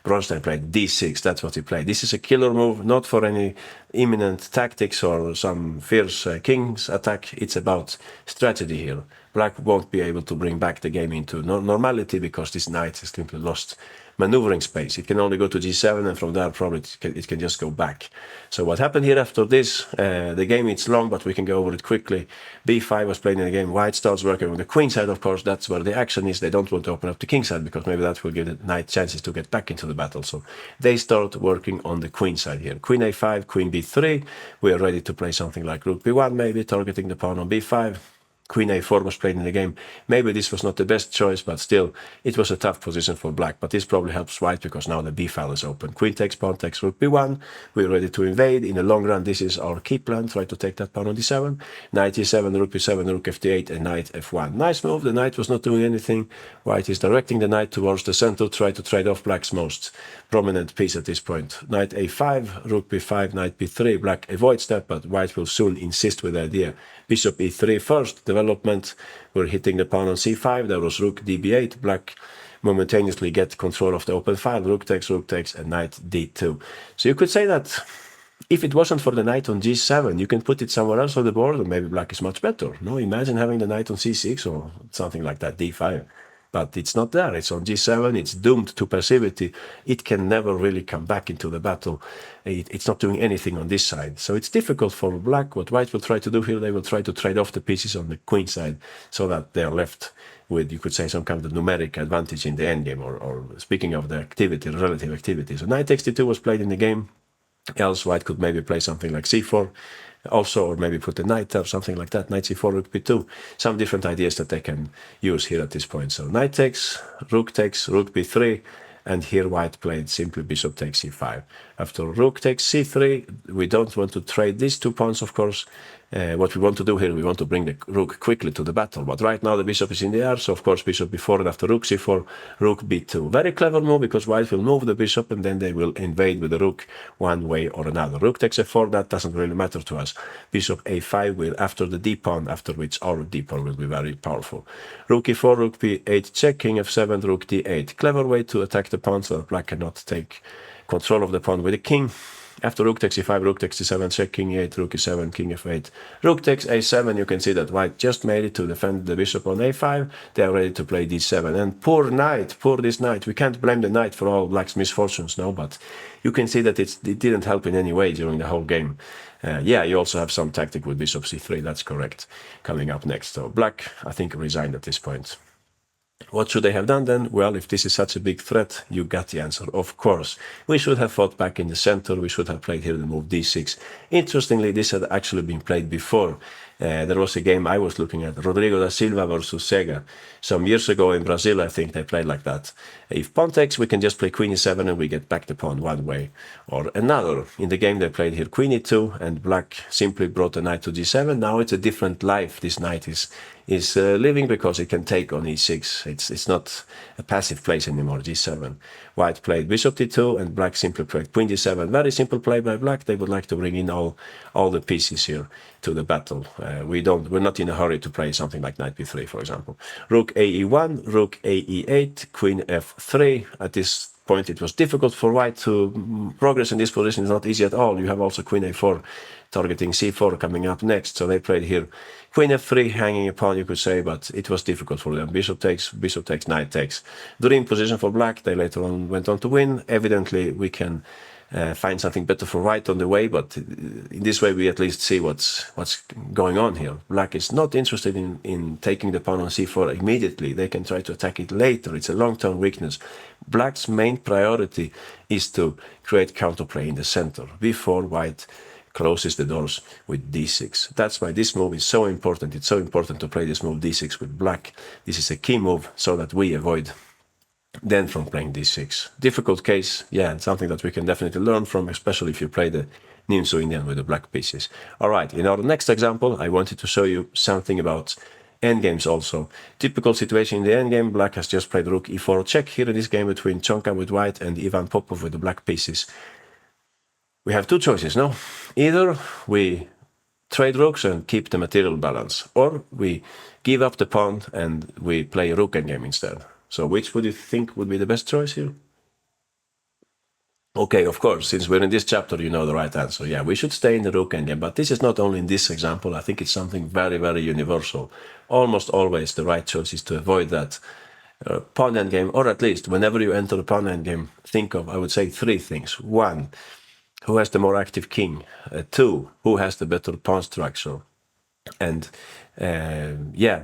Bronstein played, d6. That's what he played. This is a killer move, not for any imminent tactics or some fierce king's attack. It's about strategy here. Black won't be able to bring back the game into normality, because this knight has simply lost maneuvering space. It can only go to g7, and from there probably it can just go back. So what happened here after this, the game is long, but we can go over it quickly. b5 was played in the game. White starts working on the queen side, of course. That's where the action is. They don't want to open up the king side, because maybe that will give the knight chances to get back into the battle. So they start working on the queen side here. Queen a5, queen b3. We are ready to play something like rook b1, maybe targeting the pawn on b5. Queen a4 was played in the game. Maybe this was not the best choice, but still, it was a tough position for black. But this probably helps white, because now the b file is open. Queen takes, pawn takes, rook b1. We're ready to invade. In the long run, this is our key plan. Try to take that pawn on d7. Knight e7, rook b7, rook f8, and knight f1. Nice move. The knight was not doing anything. White is directing the knight towards the center. Try to trade off black's most prominent piece at this point. Knight a5, rook b5, knight b3. Black avoids that, but white will soon insist with the idea. Bishop e3 first. Development. We're hitting the pawn on c5. There was rook db8. Black momentaneously get control of the open file. Rook takes, and knight d2. So you could say that if it wasn't for the knight on g7, you can put it somewhere else on the board, and maybe black is much better. No, imagine having the knight on c6 or something like that, d5. But it's not there. It's on g7. It's doomed to passivity. It can never really come back into the battle. It's not doing anything on this side. So it's difficult for black. What white will try to do here, they will try to trade off the pieces on the queen side, so that they're left with, you could say, some kind of numeric advantage in the endgame, or speaking of the activity, relative activity. So knight takes d2 was played in the game. Else white could maybe play something like c4 also, or maybe put the knight there, something like that. Knight c4, rook b2. Some different ideas that they can use here at this point. So knight takes, rook b3, and here white played simply bishop takes c5. After rook takes c3, we don't want to trade these two pawns, of course. What we want to do here, we want to bring the rook quickly to the battle. But right now the bishop is in the air, so of course bishop b4, and after rook c4, rook b2. Very clever move, because white will move the bishop, and then they will invade with the rook one way or another. Rook takes f4, that doesn't really matter to us. Bishop a5 will, after the d pawn, after which our d pawn will be very powerful. Rook e4, rook b8 check, king f7, rook d8. Clever way to attack the pawn, so that black cannot take control of the pawn with the king. After rook takes e5, rook takes e7, check, king e8, rook e7, king f8. Rook takes a7, you can see that white just made it to defend the bishop on a5. They are ready to play d7. And poor knight, poor this knight. We can't blame the knight for all black's misfortunes, no, but you can see that it didn't help in any way during the whole game. Yeah, you also have some tactic with bishop c3, that's correct, coming up next. So black, I think, resigned at this point. What should they have done then? Well, if this is such a big threat, you got the answer, of course. We should have fought back in the center. We should have played here the move d6. Interestingly, this had actually been played before. There was a game I was looking at, Rodrigo da Silva versus Sega. Some years ago in Brazil, I think they played like that. If pawn takes, we can just play queen e7 and we get back the pawn one way or another. In the game, they played here queen e2 and black simply brought the knight to g7. Now it's a different life this knight is living because it can take on e6. It's not a passive place anymore, g7. White played bishop d2 and black simply played queen d7. Very simple play by black. They would like to bring in all the pieces here to the battle. We're not in a hurry to play something like knight b3, for example. Rook ae1, rook ae8, queen f3. At this point, it was difficult for white to progress in this position. It's not easy at all. You have also queen a4 targeting c4 coming up next. So they played here queen f3, hanging a pawn, you could say, but it was difficult for them. Bishop takes, knight takes. Dream position for black. They later on went on to win. Evidently, we can find something better for white on the way, but in this way we at least see what's going on here. Black is not interested in taking the pawn on c4 immediately. They can try to attack it later. It's a long-term weakness. Black's main priority is to create counterplay in the center before white closes the doors with d6. That's why this move is so important. It's so important to play this move d6 with black. This is a key move so that we avoid then from playing d6. Difficult case, yeah, and something that we can definitely learn from, especially if you play the Nimzo Indian with the black pieces. All right, in our next example, I wanted to show you something about endgames also. Typical situation in the endgame, black has just played rook e4 check here in this game between Tsonga with white and Ivan Popov with the black pieces. We have two choices, no? Either we trade rooks and keep the material balance, or we give up the pawn and we play a rook endgame instead. So which would you think would be the best choice here? Okay, of course, since we're in this chapter, you know the right answer. Yeah, we should stay in the rook endgame, but this is not only in this example. I think it's something very, very universal. Almost always the right choice is to avoid that pawn endgame, or at least whenever you enter a pawn endgame, think of, I would say, three things. One, who has the more active king? Two, who has the better pawn structure? And yeah,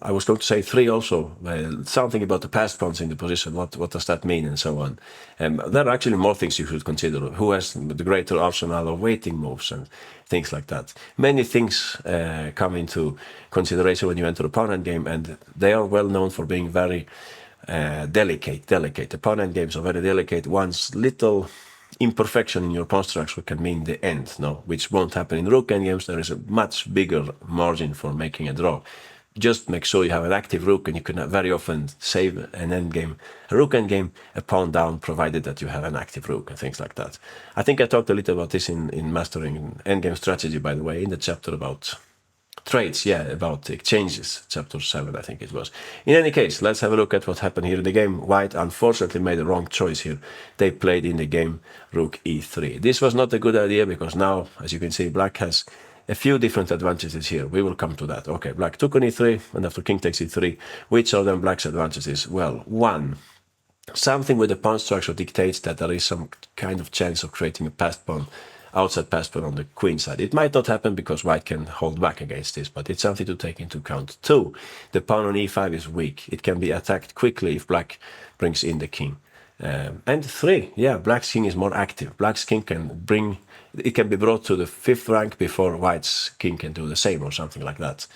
I was going to say three also, something about the passed pawns in the position, what does that mean, and so on. There are actually more things you should consider. Who has the greater arsenal of waiting moves and things like that. Many things come into consideration when you enter a pawn endgame, and they are well known for being very delicate. The pawn endgames are very delicate. One's little imperfection in your pawn structure can mean the end, no? Which won't happen in rook endgames. There is a much bigger margin for making a draw. Just make sure you have an active rook, and you can very often save an endgame, a rook endgame, a pawn down, provided that you have an active rook and things like that. I think I talked a little about this in Mastering Endgame Strategy, by the way, in the chapter about trades, yeah, about exchanges, chapter 7, I think it was. In any case, let's have a look at what happened here in the game. White unfortunately made a wrong choice here. They played in the game rook e3. This was not a good idea because now, as you can see, black has a few different advantages here. We will come to that. Okay, black took on e3, and after king takes e3, which are then black's advantages? Well, one, something with the pawn structure dictates that there is some kind of chance of creating a passed pawn, outside passed pawn on the queen side. It might not happen because white can hold back against this, but it's something to take into account. Two, the pawn on e5 is weak. It can be attacked quickly if black brings in the king. And three, yeah, black's king is more active. Black's king can be brought to the 5th rank before white's king can do the same or something like that.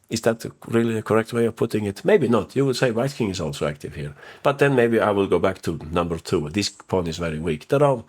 Is that really the correct way of putting it? Maybe not. You would say white king is also active here. But then maybe I will go back to number 2. This pawn is very weak. There are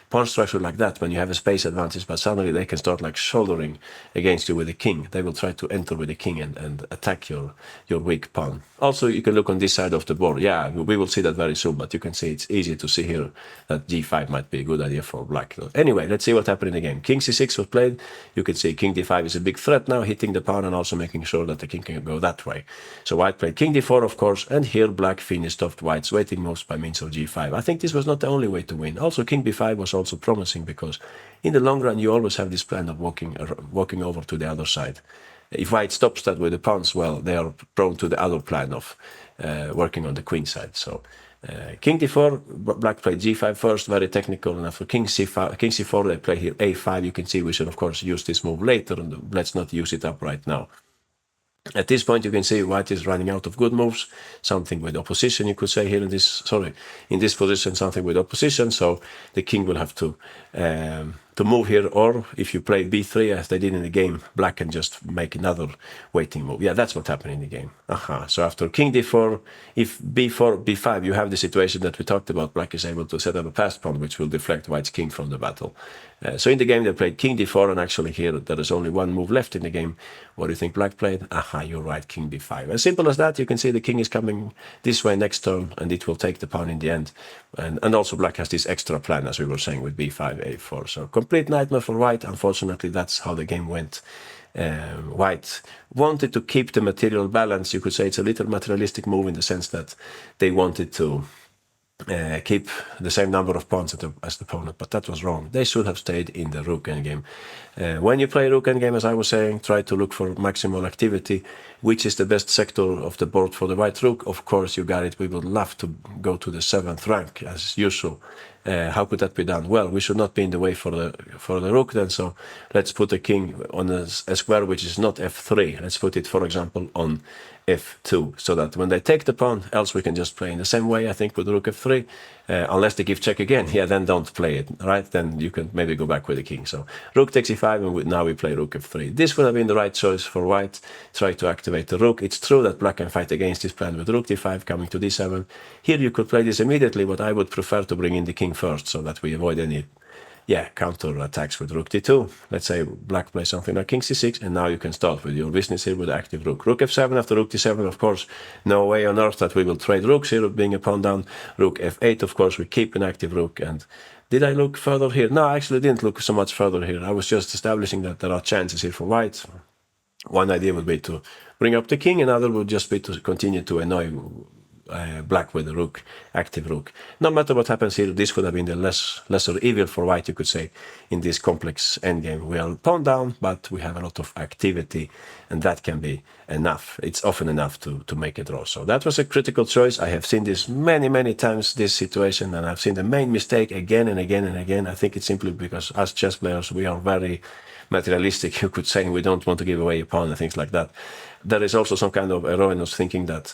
pawn structure like that when you have a space advantage, but suddenly they can start like shouldering against you with the king. They will try to enter with the king and attack your weak pawn. Also, you can look on this side of the board. Yeah, we will see that very soon, but you can see it's easy to see here that g5 might be a good idea for black. Anyway, let's see what happened in the game. King c6 was played. You can see king d5 is a big threat now, hitting the pawn and also making sure that the king can go that way. So white played king d4, of course, and here black finished off white's waiting moves by means of g5. I think this was not the only way to win. Also, king b5 was also also promising, because in the long run you always have this plan of walking over to the other side. If white stops that with the pawns, well, they are prone to the other plan of working on the queen side. So king d4, black played g5 first, very technical, and after king c4, they play here a5. You can see we should, of course, use this move later, and let's not use it up right now. At this point, you can see white is running out of good moves, something with opposition, you could say here in this position, something with opposition. So the king will have to move here, or if you play b3 as they did in the game, black can just make another waiting move. Yeah, that's what happened in the game. So after king d4, if b4, b5, you have the situation that we talked about. Black is able to set up a passed pawn, which will deflect white's king from the battle. So in the game, they played king d4, and actually here there is only one move left in the game. What do you think black played? You're right, king b5. As simple as that. You can see the king is coming this way next turn, and it will take the pawn in the end. And also black has this extra plan, as we were saying, with b5, a4. So complete nightmare for white. Unfortunately, that's how the game went. White wanted to keep the material balance. You could say it's a little materialistic move in the sense that they wanted to keep the same number of pawns as the opponent, but that was wrong. They should have stayed in the rook endgame. When you play rook endgame, as I was saying, try to look for maximal activity. Which is the best sector of the board for the white rook? Of course, you got it. We would love to go to the 7th rank as usual. How could that be done? Well, we should not be in the way for the rook then, so let's put the king on a square which is not f3. Let's put it, for example, on f2, so that when they take the pawn, else we can just play in the same way, I think, with rook f3, unless they give check again. Yeah, then don't play it, right? Then you can maybe go back with the king. So rook takes e5, and now we play rook f3. This would have been the right choice for white. Try to activate the rook. It's true that black can fight against this plan with rook d5 coming to d7. Here you could play this immediately, but I would prefer to bring in the king first, so that we avoid any counter attacks with rook d2. Let's say black plays something like king c6, and now you can start with your business here with the active rook. Rook f7 after rook d7, of course, no way on earth that we will trade rooks here, being a pawn down. Rook f8, of course, we keep an active rook. And did I look further here? No, I actually didn't look so much further here. I was just establishing that there are chances here for white. One idea would be to bring up the king, another would just be to continue to annoy black with the rook, active rook. No matter what happens here, this would have been the lesser evil for white, you could say, in this complex endgame. We are pawn down, but we have a lot of activity, and that can be enough. It's often enough to make a draw. So that was a critical choice. I have seen this many times, this situation, and I've seen the main mistake again and again and again. I think it's simply because as chess players, we are very materialistic, you could say. We don't want to give away a pawn and things like that. There is also some kind of erroneous thinking that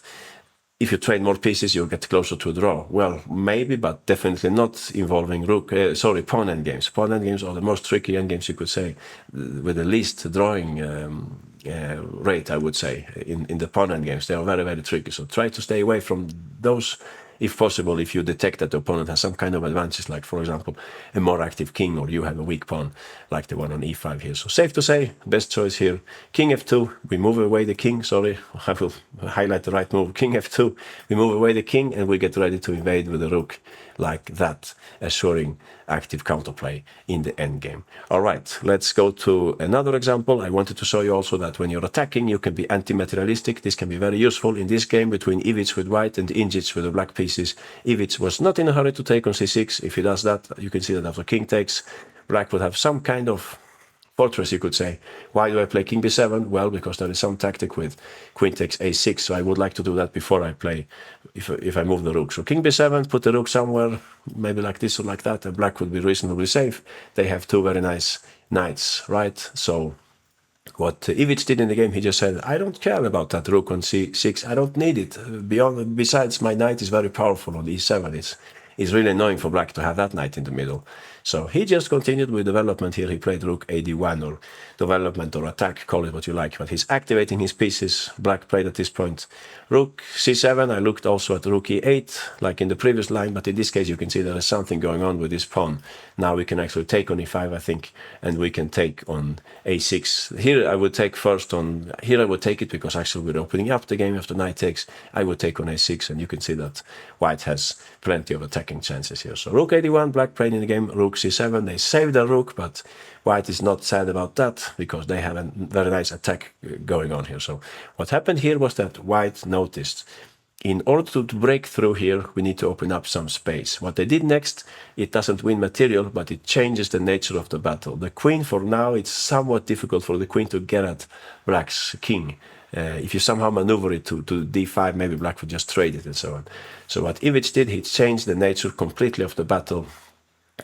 if you trade more pieces, you'll get closer to a draw. Well, maybe, but definitely not involving pawn endgames. Pawn endgames are the most tricky endgames, you could say, with the least drawing rate, I would say, in the pawn endgames. They are very tricky. So try to stay away from those, if possible, if you detect that the opponent has some kind of advantage, like, for example, a more active king, or you have a weak pawn, like the one on e5 here. So safe to say, best choice here. King f2, we move away the king. Sorry, I will highlight the right move. King f2, we move away the king, and we get ready to invade with the rook, like that, assuring active counterplay in the endgame. All right, let's go to another example. I wanted to show you also that when you're attacking, you can be anti-materialistic. This can be very useful in this game between Ivic with white and Ingic with the black pieces. Ivic was not in a hurry to take on c6. If he does that, you can see that after king takes, black would have some kind of fortress, you could say. Why do I play king b7? Well, because there is some tactic with queen takes a6, so I would like to do that before I play, if I move the rook. So king b7, put the rook somewhere, maybe like this or like that, and black would be reasonably safe. They have two very nice knights, right? So what Ivic did in the game, he just said, I don't care about that rook on c6, I don't need it. Besides, my knight is very powerful on e7. It's really annoying for black to have that knight in the middle. So he just continued with development here. He played rook ad1, or development or attack, call it what you like, but he's activating his pieces. Black played at this point rook c7. I looked also at rook e8, like in the previous line, but in this case you can see there is something going on with this pawn. Now we can actually take on e5, I think, and we can take on a6. Here I would take I would take it because actually we're opening up the game after knight takes. I would take on a6, and you can see that white has plenty of attacking chances here. So rook ad1, black played in the game, rook c7. They saved their rook, but white is not sad about that because they have a very nice attack going on here. So what happened here was that white noticed in order to break through here, we need to open up some space. What they did next, it doesn't win material, but it changes the nature of the battle. The queen, for now, it's somewhat difficult for the queen to get at black's king. If you somehow maneuver it to d5, maybe black would just trade it and so on. So what Ivic did, he changed the nature completely of the battle.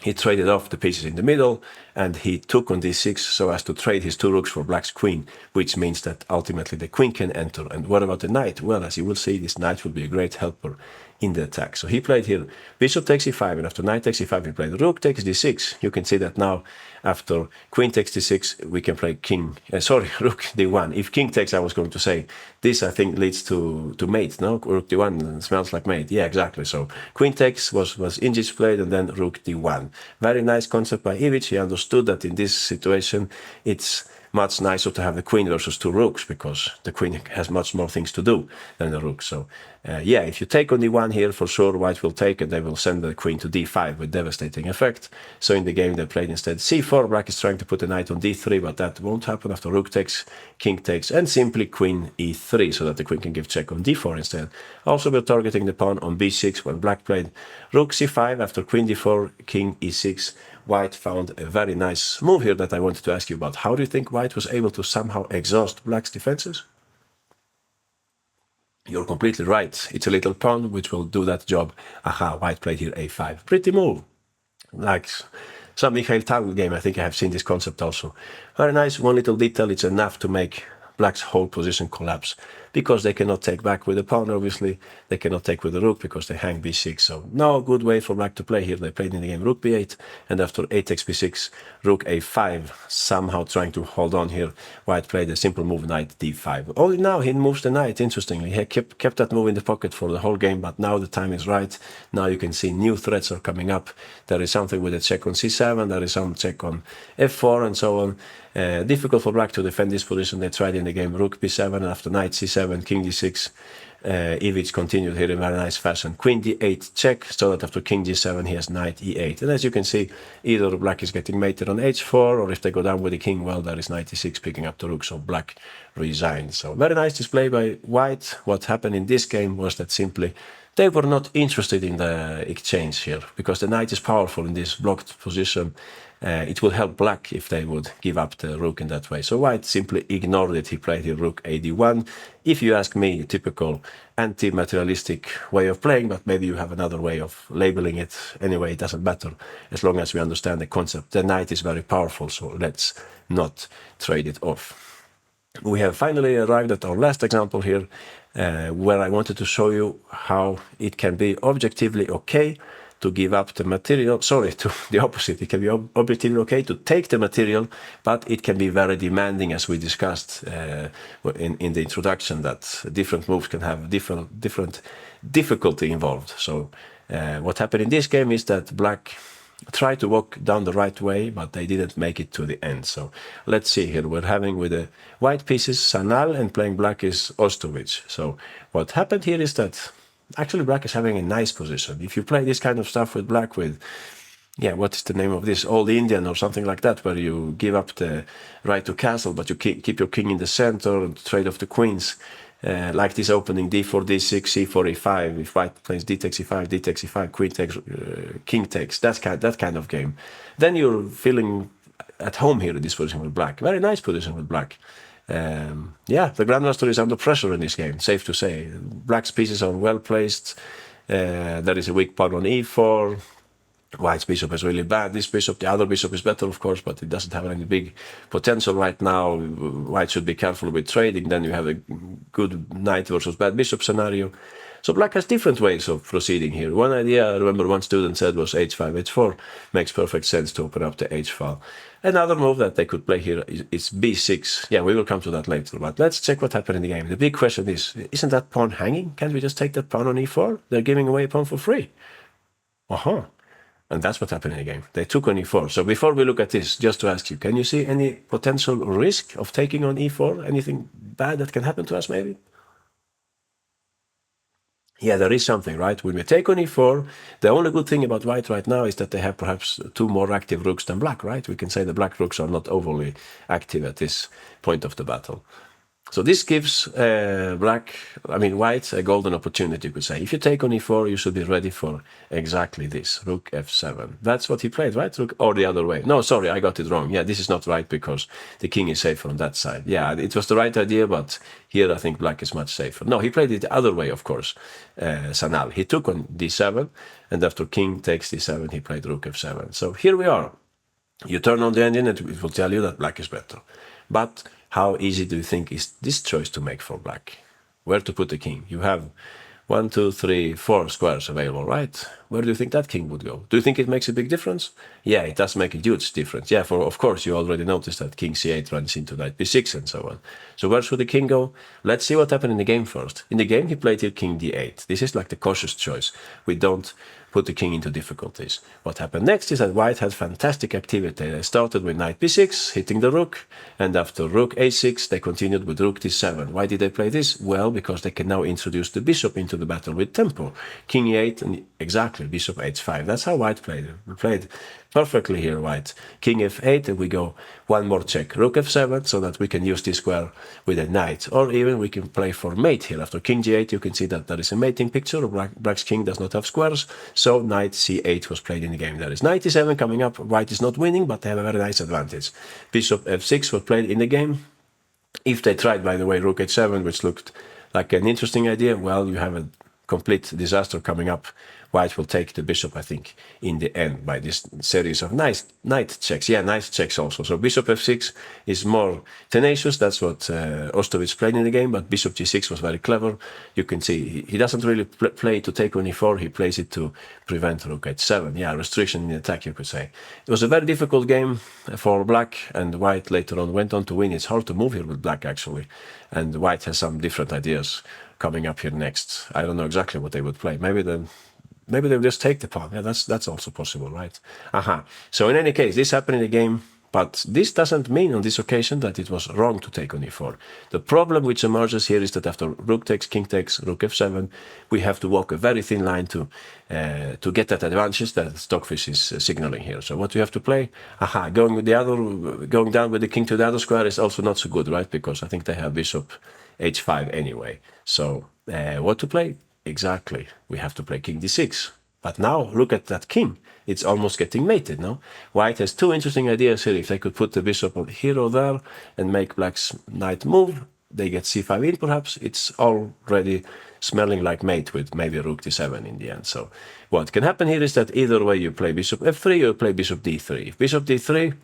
He traded off the pieces in the middle, and he took on d6 so as to trade his 2 rooks for black's queen, which means that ultimately the queen can enter. And what about the knight? Well, as you will see, this knight will be a great helper in the attack. So he played here bishop takes e5, and after knight takes e5, he played rook takes d6. You can see that now after queen takes d6, we can play rook d1. If king takes, I was going to say, this I think leads to mate, no? Rook d1 smells like mate. Yeah, exactly. So queen takes was Ingic's played, and then rook d1. Very nice concept by Ivic. He understood that in this situation, it's much nicer to have the queen versus 2 rooks, because the queen has much more things to do than the rook. So yeah, if you take on d1 here, for sure white will take, and they will send the queen to d5 with devastating effect. So in the game they played instead c4. Black is trying to put the knight on d3, but that won't happen. After rook takes, king takes, and simply queen e3, so that the queen can give check on d4 instead. Also we're targeting the pawn on b6 when black played rook c5. After queen d4, king e6. White found a very nice move here that I wanted to ask you about. How do you think white was able to somehow exhaust black's defenses? You're completely right. It's a little pawn which will do that job. Aha, white played here a5. Pretty move. Like some Mikhail Tal game, I think I have seen this concept also. Very nice. One little detail, it's enough to make black's whole position collapse, because they cannot take back with the pawn, obviously. They cannot take with the rook because they hang b6. So no good way for black to play here. They played in the game rook b8, and after 8 takes b6, rook a5, somehow trying to hold on here. White played a simple move, knight d5. Only now he moves the knight, interestingly. He kept that move in the pocket for the whole game, but now the time is right. Now you can see new threats are coming up. There is something with a check on c7, there is some check on f4, and so on. Difficult for black to defend this position. They tried in the game rook b7, and after knight c7, king d6, Ivic continued here in very nice fashion. Queen d8 check, so that after king g7 he has knight e8. And as you can see, either black is getting mated on h4, or if they go down with the king, well, there is knight e6 picking up the rook, so black resigns. So very nice display by white. What happened in this game was that simply they were not interested in the exchange here, because the knight is powerful in this blocked position. It would help black if they would give up the rook in that way. So white simply ignored it. He played here rook ad1. If you ask me, typical anti-materialistic way of playing, but maybe you have another way of labeling it. Anyway, it doesn't matter as long as we understand the concept. The knight is very powerful, so let's not trade it off. We have finally arrived at our last example here, where I wanted to show you how it can be objectively okay to give up the material, to the opposite. It can be objectively okay to take the material, but it can be very demanding, as we discussed in the introduction, that different moves can have different difficulty involved. So what happened in this game is that black tried to walk down the right way, but they didn't make it to the end. So let's see here. We're having with the white pieces Sanal, and playing black is Ostovic. So what happened here is that actually black is having a nice position. If you play this kind of stuff with black, with, yeah, what is the name of this? Old Indian or something like that, where you give up the right to castle, but you keep your king in the center and trade off the queens. Like this opening d4, d6, c4, e5. If white plays d takes e5, d takes e5, queen takes, king takes, that kind of game. Then you're feeling at home here in this position with black. Very nice position with black. Yeah, the Grandmaster is under pressure in this game, safe to say. Black's pieces are well placed. There is a weak pawn on e4. White's bishop is really bad. This bishop, the other bishop is better, of course, but it doesn't have any big potential right now. White should be careful with trading. Then you have a good knight versus bad bishop scenario. So black has different ways of proceeding here. One idea, I remember one student said, was h5, h4. Makes perfect sense to open up the h file. Another move that they could play here is b6. Yeah, we will come to that later, but let's check what happened in the game. The big question is, isn't that pawn hanging? Can't we just take that pawn on e4? They're giving away a pawn for free. And that's what happened in the game. They took on e4. So before we look at this, just to ask you, can you see any potential risk of taking on e4? Anything bad that can happen to us, maybe? Yeah, there is something, right? When we take on e4, the only good thing about white right now is that they have perhaps 2 more active rooks than black, right? We can say the black rooks are not overly active at this point of the battle. So this gives white a golden opportunity, you could say. If you take on e4, you should be ready for exactly this, rook f7. That's what he played, right? Rook, or the other way. No, sorry, I got it wrong. Yeah, this is not right because the king is safer on that side. Yeah, it was the right idea, but here I think black is much safer. No, he played it the other way, of course, Sanal. He took on d7, and after king takes d7, he played rook f7. So here we are. You turn on the engine and it will tell you that black is better. But how easy do you think is this choice to make for black? Where to put the king? You have 1, 2, 3, 4 squares available, right? Where do you think that king would go? Do you think it makes a big difference? Yeah, it does make a huge difference. Yeah, of course, you already noticed that king c8 runs into knight b6 and so on. So where should the king go? Let's see what happened in the game first. In the game, he played here king d8. This is like the cautious choice. We don't put the king into difficulties. What happened next is that white had fantastic activity. They started with knight b6, hitting the rook, and after rook a6, they continued with rook d7. Why did they play this? Well, because they can now introduce the bishop into the battle with tempo. King e8 and exactly bishop h5. That's how white played it. We played perfectly here, white. King f8, and we go one more check. Rook f7, so that we can use this square with a knight. Or even we can play for mate here. After king g8, you can see that there is a mating picture. Black's king does not have squares, so knight c8 was played in the game. There is knight e7 coming up. White is not winning, but they have a very nice advantage. Bishop f6 was played in the game. If they tried, by the way, rook h7, which looked like an interesting idea, well, you have a complete disaster coming up. White will take the bishop, I think, in the end by this series of nice knight checks. Yeah, nice checks also. So bishop f6 is more tenacious. That's what Ostrovich played in the game, but bishop g6 was very clever. You can see he doesn't really play to take on e4. He plays it to prevent rook h7. Yeah, restriction in attack, you could say. It was a very difficult game for black, and white later on went on to win. It's hard to move here with black, actually. And white has some different ideas coming up here next. I don't know exactly what they would play. Maybe they'll just take the pawn. Yeah, that's also possible, right? So in any case, this happened in the game, but this doesn't mean on this occasion that it was wrong to take on e4. The problem which emerges here is that after rook takes, king takes, rook f7, we have to walk a very thin line to get that advantage that Stockfish is signaling here. So what we have to play? Going down with the king to the other square is also not so good, right? Because I think they have bishop h5 anyway. So what to play? Exactly. We have to play king d6. But now, look at that king. It's almost getting mated, no? White has two interesting ideas here. If they could put the bishop on here or there and make black's knight move, they get c5 in perhaps. It's already smelling like mate with maybe rook d7 in the end. So what can happen here is that either way you play bishop f3 or play bishop d3. If bishop d3,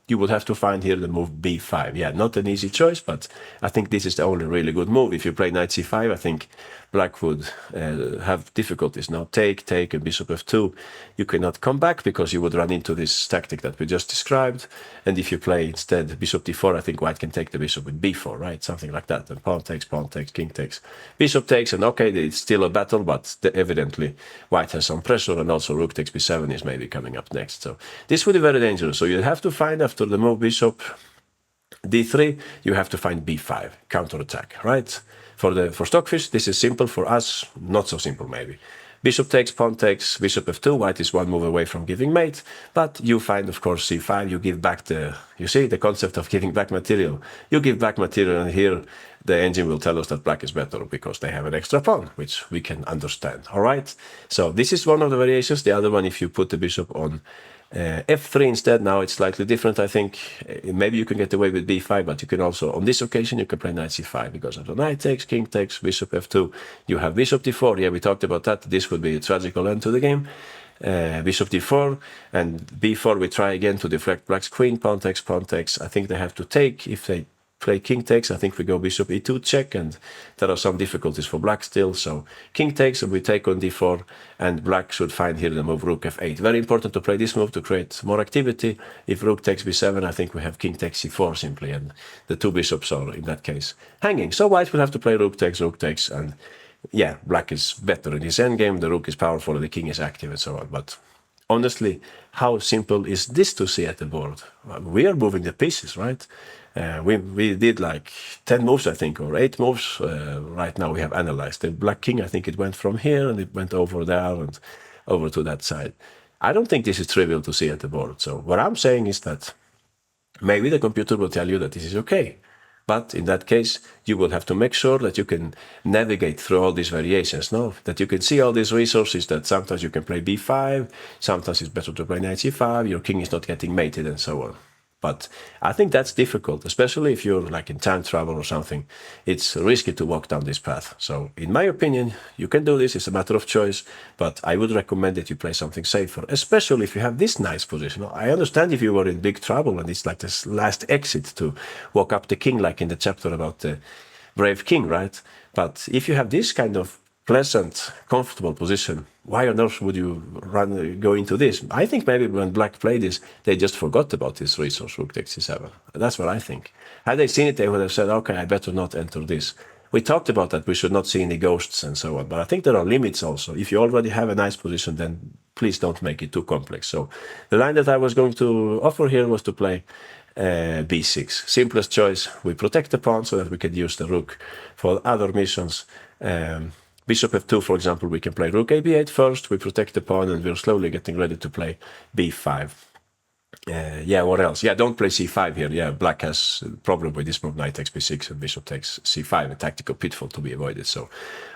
you would have to find here the move b5. Yeah, not an easy choice, but I think this is the only really good move. If you play knight c5, I think black would have difficulties. Now take, and bishop f2, you cannot come back because you would run into this tactic that we just described. And if you play instead bishop d4, I think white can take the bishop with b4, right? Something like that. And pawn takes, king takes, bishop takes, and okay, it's still a battle, but evidently white has some pressure, and also rook takes b7 is maybe coming up next. So this would be very dangerous. So you have to find, after the move bishop d3, you have to find b5, counterattack, right? For Stockfish, this is simple. For us, not so simple maybe. Bishop takes, pawn takes, bishop f2. White is one move away from giving mate, but you find, of course, c5. You give back you see the concept of giving back material. You give back material, and here the engine will tell us that black is better because they have an extra pawn, which we can understand. All right. So this is one of the variations. The other one, if you put the bishop on f3 instead, now it's slightly different, I think. Maybe you can get away with b5, but you can also, on this occasion, you can play knight c5, because after knight takes, king takes, bishop f2, you have bishop d4. Yeah, we talked about that. This would be a tragical end to the game. Bishop d4, and b4 we try again to deflect black's queen. Pawn takes, pawn takes. I think they have to take. If they play king takes, I think we go bishop e2 check, and there are some difficulties for black still. So king takes, and we take on d4, and black should find here the move rook f8. Very important to play this move to create more activity. If rook takes b7, I think we have king takes c4 simply, and the two bishops are in that case hanging. So white will have to play rook takes, and yeah, black is better in his endgame. The rook is powerful, the king is active, and so on. But honestly, how simple is this to see at the board? We are moving the pieces, right? We did like 10 moves, I think, or 8 moves. Right now we have analyzed. The black king, I think it went from here, and it went over there and over to that side. I don't think this is trivial to see at the board. So what I'm saying is that maybe the computer will tell you that this is okay. But in that case, you will have to make sure that you can navigate through all these variations, no? That you can see all these resources, that sometimes you can play b5, sometimes it's better to play knight c5, your king is not getting mated, and so on. But I think that's difficult, especially if you're like in time travel or something. It's risky to walk down this path. So in my opinion, you can do this. It's a matter of choice, but I would recommend that you play something safer, especially if you have this nice position. I understand if you were in big trouble and it's like this last exit to walk up the king, like in the chapter about the brave king, right? But if you have this kind of pleasant, comfortable position, why on earth would you go into this? I think maybe when Black played this, they just forgot about this resource, rook takes c7. That's what I think. Had they seen it, they would have said, okay, I better not enter this. We talked about that, we should not see any ghosts and so on, but I think there are limits also. If you already have a nice position, then please don't make it too complex. So the line that I was going to offer here was to play b6. Simplest choice, we protect the pawn so that we can use the rook for other missions. Bishop f2, for example, we can play rook ab8 first, we protect the pawn, and we're slowly getting ready to play b5. Yeah, what else? Yeah, don't play c5 here. Yeah, Black has a problem with this move, knight takes b6, and bishop takes c5, a tactical pitfall to be avoided. So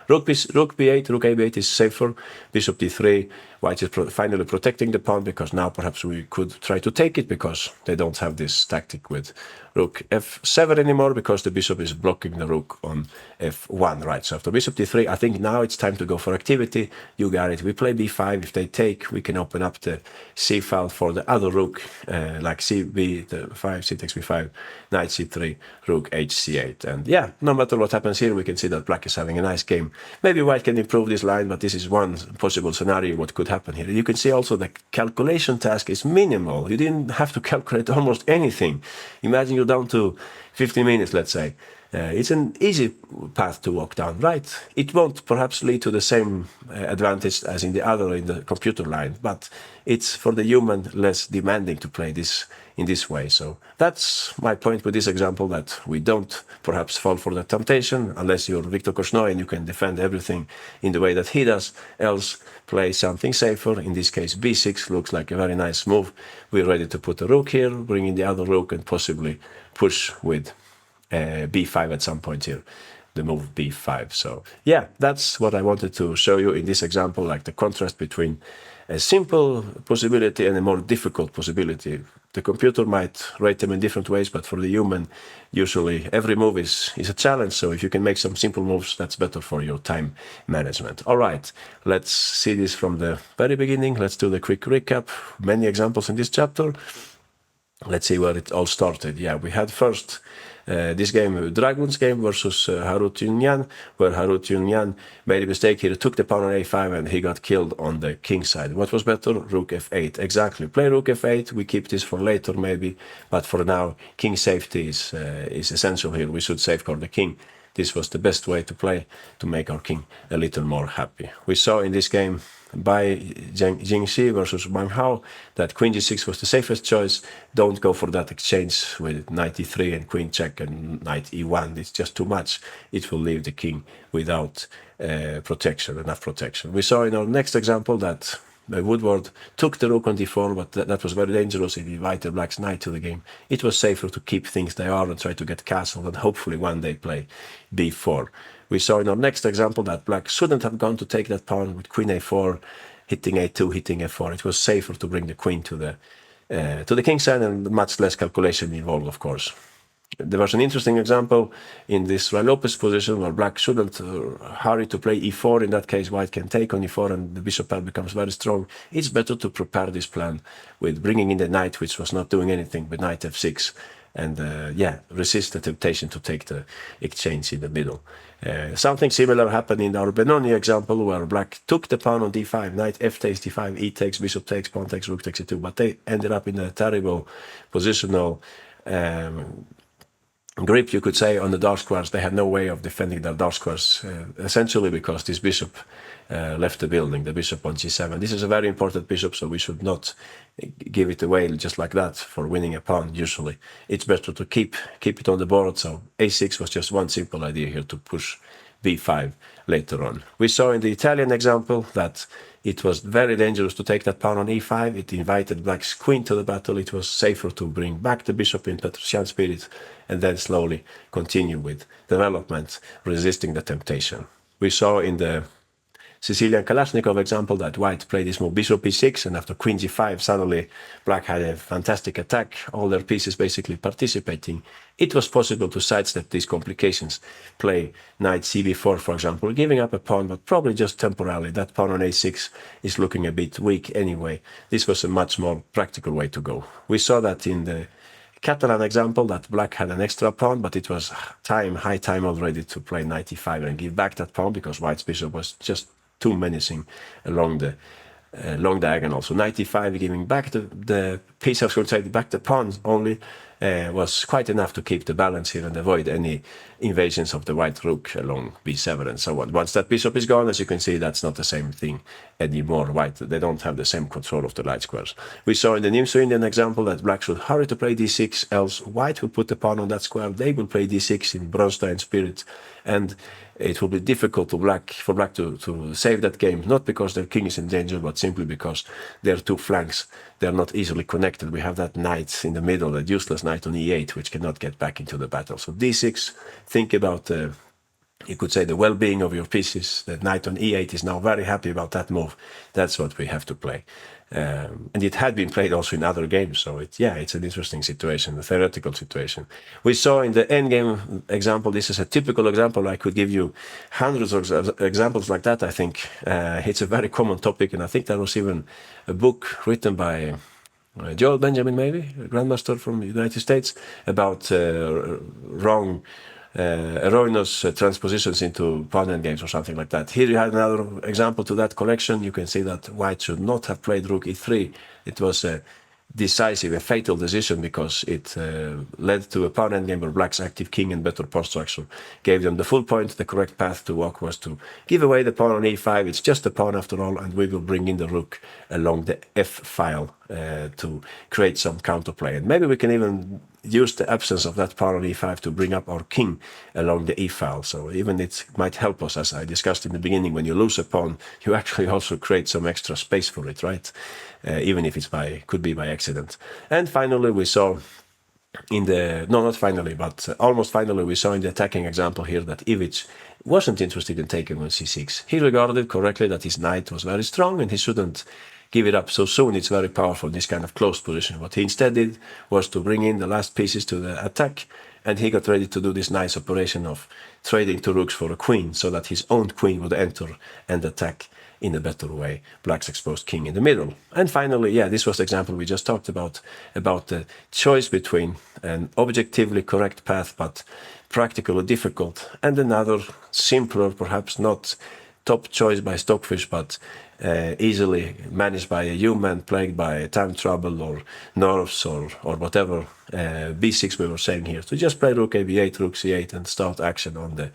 rook b8, rook ab8 is safer, bishop d3, white is finally protecting the pawn, because now perhaps we could try to take it, because they don't have this tactic with rook f7 anymore, because the bishop is blocking the rook on f1, right? So after bishop d3, I think now it's time to go for activity. You got it. We play b5. If they take, we can open up the c file for the other rook, like cb5, c takes b5, knight c3, rook hc8. And yeah, no matter what happens here, we can see that Black is having a nice game. Maybe white can improve this line, but this is one possible scenario what could happen here. You can see also the calculation task is minimal. You didn't have to calculate almost anything. Imagine you're down to 15 minutes, let's say. It's an easy path to walk down, right? It won't perhaps lead to the same advantage as in the computer line, but it's for the human less demanding to play this in this way. So that's my point with this example, that we don't perhaps fall for the temptation unless you're Victor Korchnoi and you can defend everything in the way that he does. Else, play something safer. In this case, b6 looks like a very nice move. We're ready to put a rook here, bring in the other rook, and possibly push with b5 at some point here, the move b5. So yeah, that's what I wanted to show you in this example, like the contrast between a simple possibility and a more difficult possibility. The computer might rate them in different ways, but for the human, usually every move is a challenge. So if you can make some simple moves, that's better for your time management. All right, let's see this from the very beginning. Let's do the quick recap. Many examples in this chapter. Let's see where it all started. Yeah, we had first this game, Dragun's game versus Harut Yunyan, where Harut Yunyan made a mistake here, took the pawn on a5, and he got killed on the king side. What was better? Rook f8. Exactly. Play rook f8. We keep this for later maybe, but for now, king safety is essential here. We should safeguard the king. This was the best way to play to make our king a little more happy. We saw in this game by Jingxi versus Wang Hao that queen g6 was the safest choice. Don't go for that exchange with knight e3 and queen check and knight e1. It's just too much. It will leave the king without protection, enough protection. We saw in our next example that Woodward took the rook on d4, but that was very dangerous. It invited Black's knight to the game. It was safer to keep things they are and try to get castle and hopefully one day play b4. We saw in our next example that Black shouldn't have gone to take that pawn with queen a4, hitting a2, hitting f4. It was safer to bring the queen to the king side, and much less calculation involved, of course. There was an interesting example in this Ruy Lopez position where Black shouldn't hurry to play e4. In that case, white can take on e4 and the bishop pair becomes very strong. It's better to prepare this plan with bringing in the knight, which was not doing anything, with knight f6. And resist the temptation to take the exchange in the middle. Something similar happened in our Benoni example, where Black took the pawn on d5, knight f takes d5, e takes, bishop takes, pawn takes, rook takes e2, but they ended up in a terrible positional grip, you could say, on the dark squares. They had no way of defending their dark squares, essentially because this bishop left the building, the bishop on g7. This is a very important bishop, so we should not give it away just like that for winning a pawn, usually. It's better to keep it on the board, so a6 was just one simple idea here to push b5 later on. We saw in the Italian example that it was very dangerous to take that pawn on e5. It invited black's queen to the battle. It was safer to bring back the bishop in Petrosian spirit and then slowly continue with development, resisting the temptation. We saw in the Sicilian Kalashnikov example that white played this move bishop e6, and after queen g5 suddenly black had a fantastic attack, all their pieces basically participating. It was possible to sidestep these complications, play knight cb4 for example, giving up a pawn but probably just temporarily. That pawn on a6 is looking a bit weak anyway. This was a much more practical way to go. We saw that in the Catalan example that black had an extra pawn, but it was high time already to play knight e5 and give back that pawn because white's bishop was just too menacing along the long diagonal. So knight e5 giving back the piece, I was going to say back the pawns only, was quite enough to keep the balance here and avoid any invasions of the white rook along b7 and so on. Once that bishop is gone, as you can see, that's not the same thing anymore. White, they don't have the same control of the light squares. We saw in the Nimzo-Indian example that black should hurry to play d6, else white will put the pawn on that square. They will play d6 in Bronstein spirit, and it will be difficult for black to save that game, not because their king is in danger, but simply because their two flanks, they're not easily connected. We have that knight in the middle, that useless knight on e8, which cannot get back into the battle. So d6, think about, you could say, the well-being of your pieces. The knight on e8 is now very happy about that move. That's what we have to play. And it had been played also in other games, so it's an interesting situation, a theoretical situation. We saw in the endgame example, this is a typical example. I could give you hundreds of examples like that, I think. It's a very common topic, and I think there was even a book written by Joel Benjamin, maybe, a grandmaster from the United States, about erroneous transpositions into pawn endgames or something like that. Here you have another example to that collection. You can see that white should not have played rook e3. It was a decisive, a fatal decision because it led to a pawn endgame where black's active king and better pawn structure gave them the full point. The correct path to walk was to give away the pawn on e5. It's just a pawn after all, and we will bring in the rook along the f file to create some counterplay. And maybe we can even use the absence of that pawn on e5 to bring up our king along the e file. So even it might help us, as I discussed in the beginning. When you lose a pawn, you actually also create some extra space for it, right? Even if it's could be by accident. And finally, we saw almost finally, we saw in the attacking example here that Ivic wasn't interested in taking on c6. He regarded correctly that his knight was very strong and he shouldn't give it up so soon. It's very powerful, this kind of closed position. What he instead did was to bring in the last pieces to the attack, and he got ready to do this nice operation of trading two rooks for a queen so that his own queen would enter and attack in a better way black's exposed king in the middle. And finally, this was the example we just talked about the choice between an objectively correct path but practically difficult, and another simpler, perhaps not top choice by Stockfish, but easily managed by a human plagued by time trouble or nerves or whatever. b6 we were saying here, to just play rook ab8, rook c8 and start action on the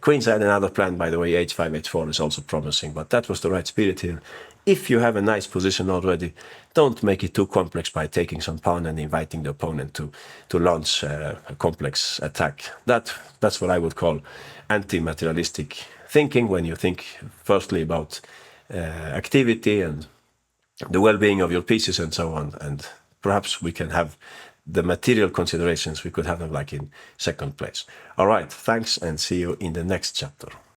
queen side. Another plan, by the way, h5, h4 is also promising, but that was the right spirit here. If you have a nice position already, don't make it too complex by taking some pawn and inviting the opponent to launch a complex attack. That's what I would call anti-materialistic thinking, when you think firstly about activity and the well-being of your pieces and so on, and perhaps we can have the material considerations, we could have them like in second place. All right, thanks, and see you in the next chapter.